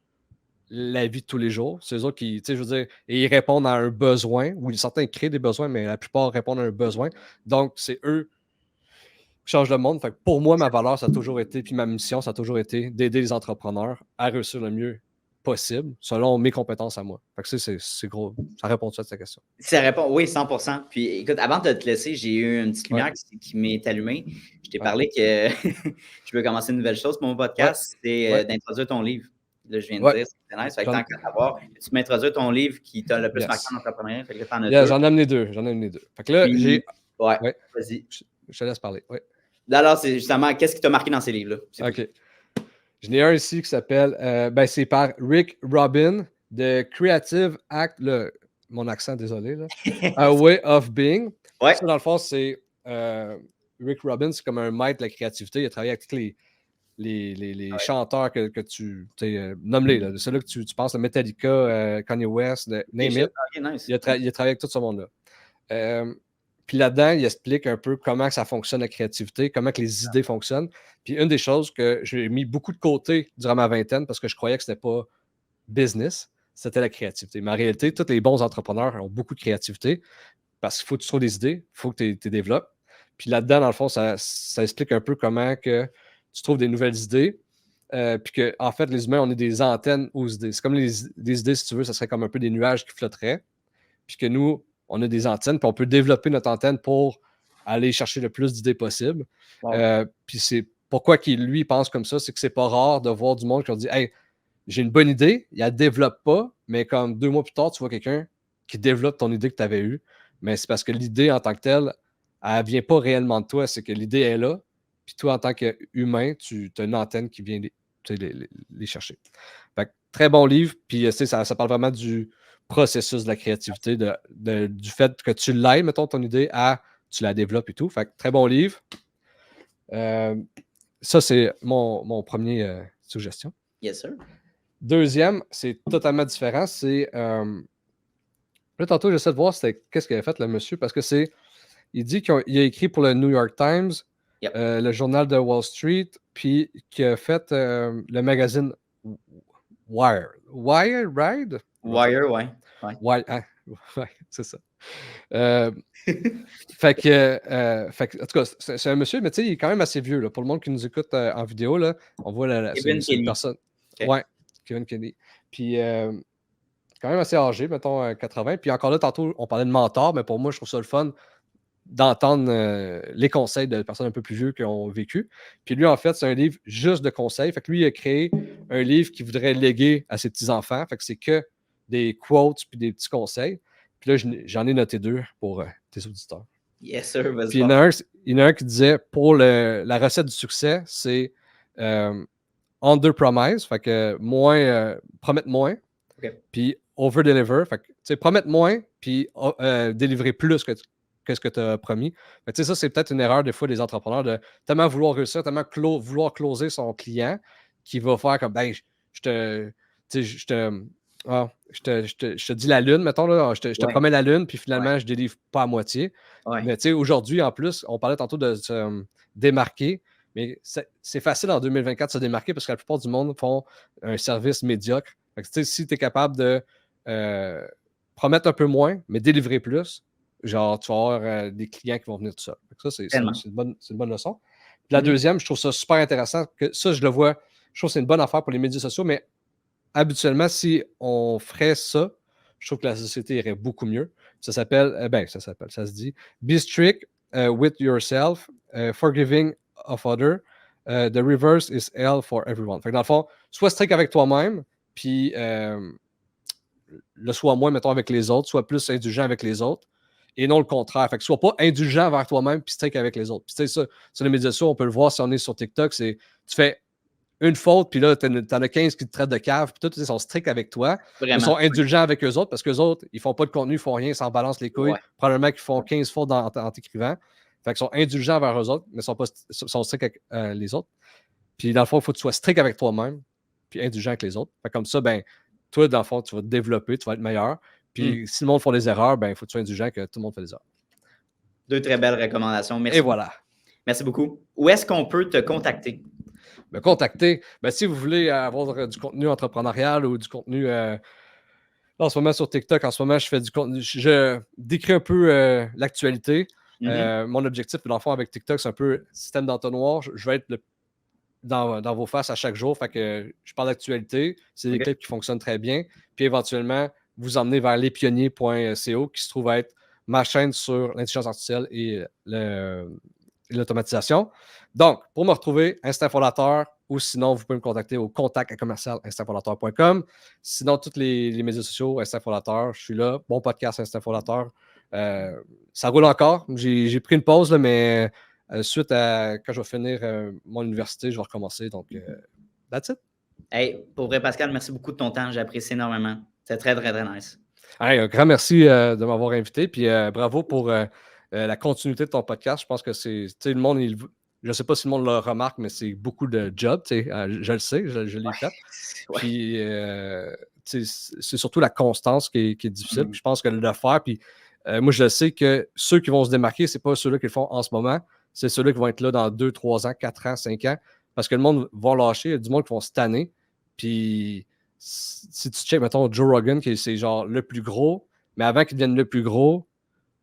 la vie de tous les jours. C'est eux autres qui, je veux dire, et ils répondent à un besoin, ou certains créent des besoins, mais la plupart répondent à un besoin. Donc, c'est eux qui changent le monde. Fait que pour moi, ma valeur, ça a toujours été, puis ma mission, ça a toujours été d'aider les entrepreneurs à réussir le mieux possible, selon mes compétences à moi. Fait que c'est gros. Ça répond à cette question. Ça répond, oui, 100%. Puis écoute, avant de te laisser, j'ai eu une petite lumière qui m'est allumée. Je t'ai parlé que je veux commencer une nouvelle chose pour mon podcast, c'est d'introduire ton livre. Là, je viens de dire, c'est nice. Fait que tant qu'à savoir, tu m'introduis ton livre qui t'a le plus marqué en entrepreneuriat. Fait que là, t'en as deux. J'en ai amené deux. Fait que là, puis, vas-y. Je te laisse parler. Alors, c'est justement, qu'est-ce qui t'a marqué dans ces livres-là? OK. J'en ai un ici qui s'appelle, c'est par Rick Rubin, de Creative Act, mon accent, désolé, là. A Way of Being. Ouais. Ça, dans le fond, c'est Rick Rubin, c'est comme un maître de la créativité. Il a travaillé avec tous les chanteurs que tu nomme-les, là. Ceux-là que tu penses, Metallica, Kanye West, name it. Okay, nice. Il a travaillé avec tout ce monde-là. Puis là-dedans, il explique un peu comment ça fonctionne la créativité, comment que les idées fonctionnent. Puis une des choses que j'ai mis beaucoup de côté durant ma vingtaine parce que je croyais que c'était pas business, c'était la créativité. Mais en réalité, tous les bons entrepreneurs ont beaucoup de créativité parce qu'il faut que tu trouves des idées, il faut que tu les développes. Puis là-dedans, dans le fond, ça explique un peu comment que tu trouves des nouvelles idées. Puis que, en fait, les humains, on est des antennes aux idées. C'est comme des idées, si tu veux, ça serait comme un peu des nuages qui flotteraient. Puis que nous, on a des antennes, puis on peut développer notre antenne pour aller chercher le plus d'idées possible. Wow. Puis c'est pourquoi lui pense comme ça, c'est que c'est pas rare de voir du monde qui leur dit « Hey, j'ai une bonne idée, il la développe pas, mais comme 2 mois plus tard, tu vois quelqu'un qui développe ton idée que tu avais eue. » Mais c'est parce que l'idée en tant que telle, elle vient pas réellement de toi, c'est que l'idée est là, puis toi, en tant qu'humain, tu as une antenne qui vient les chercher. Fait que, très bon livre, puis ça parle vraiment du processus de la créativité, du fait que tu l'aimes, mettons, ton idée, à tu la développes et tout. Fait que très bon livre. Ça, c'est mon premier suggestion. Yes, sir. Deuxième, c'est totalement différent. C'est. Là, tantôt, j'essaie de voir qu'est-ce qu'il avait fait, le monsieur, parce que c'est. Il dit qu'il a écrit pour le New York Times, Yep. le journal de Wall Street, puis qu'il a fait le magazine Wire. Wire Ride? Wire, ouais. Ouais, hein? Ouais, c'est ça. Fait que, en tout cas, c'est un monsieur, mais tu sais, il est quand même assez vieux. Là. Pour le monde qui nous écoute en vidéo, là, on voit c'est une personne. Okay. Ouais, Kevin Kelly. Puis, quand même assez âgé, mettons 80. Puis encore là, tantôt, on parlait de mentor, mais pour moi, je trouve ça le fun d'entendre les conseils de personnes un peu plus vieux qui ont vécu. Puis lui, en fait, c'est un livre juste de conseils. Fait que lui, il a créé un livre qu'il voudrait léguer à ses petits-enfants. Fait que c'est que des quotes puis des petits conseils. Puis là, j'en ai noté 2 pour tes auditeurs. Yes, sir. Puis il y en a un qui disait, pour la recette du succès, c'est under-promise, fait que promettre moins, puis over-deliver, fait que, tu sais, promettre moins, puis délivrer plus que ce que tu as promis. Mais tu sais, ça, c'est peut-être une erreur des fois des entrepreneurs de tellement vouloir réussir, tellement vouloir closer son client qui va faire comme, ben, je te dis la lune, mettons, là, je te promets la lune, puis finalement, je délivre pas à moitié. Ouais. Mais tu sais, aujourd'hui, en plus, on parlait tantôt de se démarquer, mais c'est facile en 2024 de se démarquer parce que la plupart du monde font un service médiocre. Fait que, tu sais, si tu es capable de promettre un peu moins, mais délivrer plus, genre, tu vas avoir des clients qui vont venir tout seuls. Ça, c'est une bonne leçon. Puis la deuxième, je trouve ça super intéressant. Que ça, je le vois, je trouve que c'est une bonne affaire pour les médias sociaux, mais habituellement, si on ferait ça, je trouve que la société irait beaucoup mieux. Ça s'appelle, ça se dit Be strict with yourself, forgiving of other. The reverse is hell for everyone. Fait que dans le fond, sois strict avec toi-même, puis le sois moins, mettons, avec les autres, sois plus indulgent avec les autres, et non le contraire. Fait que sois pas indulgent envers toi-même, puis strict avec les autres. Puis tu sais, ça, sur les médias sociaux, on peut le voir si on est sur TikTok, c'est tu fais une faute, puis là, t'en as 15 qui te traitent de cave, puis tout, ils sont stricts avec toi. Vraiment. Ils sont indulgents avec eux autres, parce qu'eux autres, ils font pas de contenu, ils font rien, ils s'en balancent les couilles. Probablement qu'ils font 15 fautes en t'écrivant. Fait qu'ils sont indulgents envers eux autres, mais sont stricts avec les autres. Puis dans le fond, il faut que tu sois strict avec toi-même, puis indulgent avec les autres. Fait comme ça, ben, toi, dans le fond, tu vas te développer, tu vas être meilleur. Puis si le monde fait des erreurs, ben, il faut que tu sois indulgent que tout le monde fait des erreurs. 2 très belles recommandations. Merci. Et voilà. Merci beaucoup. Où est-ce qu'on peut te contacter? Me contacter. Ben, si vous voulez avoir du contenu entrepreneurial ou du contenu. Là, en ce moment, sur TikTok, en ce moment, je fais du contenu. Je décris un peu l'actualité. Mon objectif, dans le fond, avec TikTok, c'est un peu système d'entonnoir. Je vais être dans vos faces à chaque jour. Fait que je parle d'actualité. C'est des clips qui fonctionnent très bien. Puis éventuellement, vous emmener vers lespionniers.co qui se trouve être ma chaîne sur l'intelligence artificielle et l'automatisation. Donc, pour me retrouver, Instinct Fondateur, ou sinon, vous pouvez me contacter au contact@commercial-instinct-fondateur.com. Sinon, tous les médias sociaux, Instinct Fondateur, je suis là. Bon podcast, Instinct Fondateur. Ça roule encore. J'ai pris une pause, là, mais suite à quand je vais finir mon université, je vais recommencer. Donc, that's it. Hey, pour vrai, Pascal, merci beaucoup de ton temps. J'apprécie énormément. C'est très, très, très nice. Hey, un grand merci de m'avoir invité. Puis bravo pour la continuité de ton podcast. Je pense que c'est. Tu sais, le monde, je ne sais pas si le monde le remarque, mais c'est beaucoup de job. Je le sais, je l'ai fait. Puis c'est surtout la constance qui est difficile. Puis je pense que le faire. Puis moi, je sais que ceux qui vont se démarquer, ce n'est pas ceux-là qui le font en ce moment. C'est ceux-là qui vont être là dans 2, 3 ans, 4 ans, 5 ans. Parce que le monde va lâcher. Il y a du monde qui vont se tanner. Puis si tu checkes, mettons, Joe Rogan, qui c'est genre le plus gros, mais avant qu'il devienne le plus gros,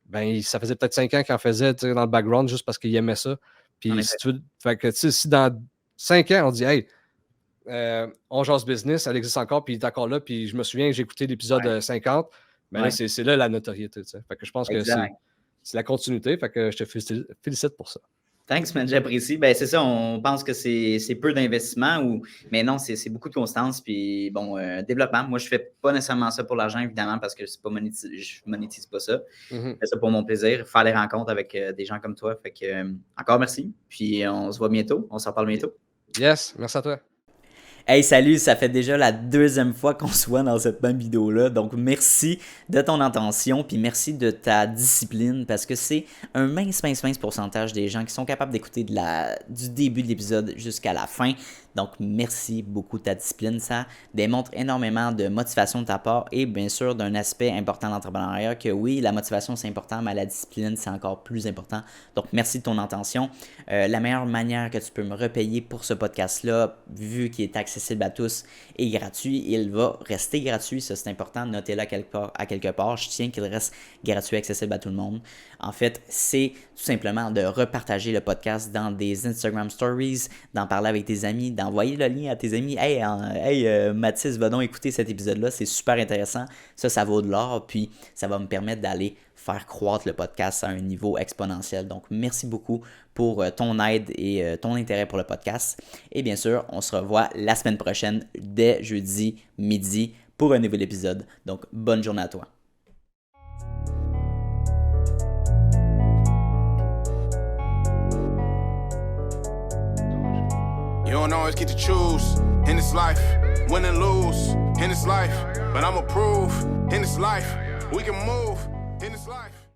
ben, ça faisait peut-être 5 ans qu'il en faisait dans le background juste parce qu'il aimait ça. Puis si tu veux, fait que, si dans 5 ans, on dit, hey, on jase business, elle existe encore, puis il est encore là, puis je me souviens que j'ai écouté l'épisode 50, ben là, c'est là la notoriété. T'sais. Fait que je pense que c'est la continuité, fait que je te félicite pour ça. Thanks, man, j'apprécie. Ben, c'est ça, on pense que c'est peu d'investissement, mais non, c'est beaucoup de constance. Puis bon, développement. Moi, je ne fais pas nécessairement ça pour l'argent, évidemment, parce que je ne monétise pas ça. Je fais ça pour mon plaisir, faire les rencontres avec des gens comme toi. Fait que encore merci. Puis on se voit bientôt. On s'en parle bientôt. Yes, merci à toi. Hey, salut, ça fait déjà la 2e fois qu'on se voit dans cette même vidéo-là. Donc, merci de ton attention, puis merci de ta discipline, parce que c'est un mince pourcentage des gens qui sont capables d'écouter du début de l'épisode jusqu'à la fin. Donc, merci beaucoup de ta discipline. Ça démontre énormément de motivation de ta part et bien sûr d'un aspect important de l'entrepreneuriat que oui, la motivation c'est important, mais la discipline c'est encore plus important. Donc, merci de ton attention. La meilleure manière que tu peux me repayer pour ce podcast-là, vu qu'il est accessible à tous et gratuit, il va rester gratuit. Ça, c'est important. Notez-le à quelque part. Je tiens qu'il reste gratuit, accessible à tout le monde. En fait, c'est tout simplement de repartager le podcast dans des Instagram Stories, d'en parler avec tes amis, d'envoyer le lien à tes amis. Hey, Mathis, va donc écouter cet épisode-là. C'est super intéressant. Ça vaut de l'or. Puis, ça va me permettre d'aller faire croître le podcast à un niveau exponentiel. Donc, merci beaucoup pour ton aide et ton intérêt pour le podcast. Et bien sûr, on se revoit la semaine prochaine dès jeudi midi pour un nouvel épisode. Donc, bonne journée à toi. You don't always get to choose in this life, win and lose in this life. But I'ma prove in this life we can move.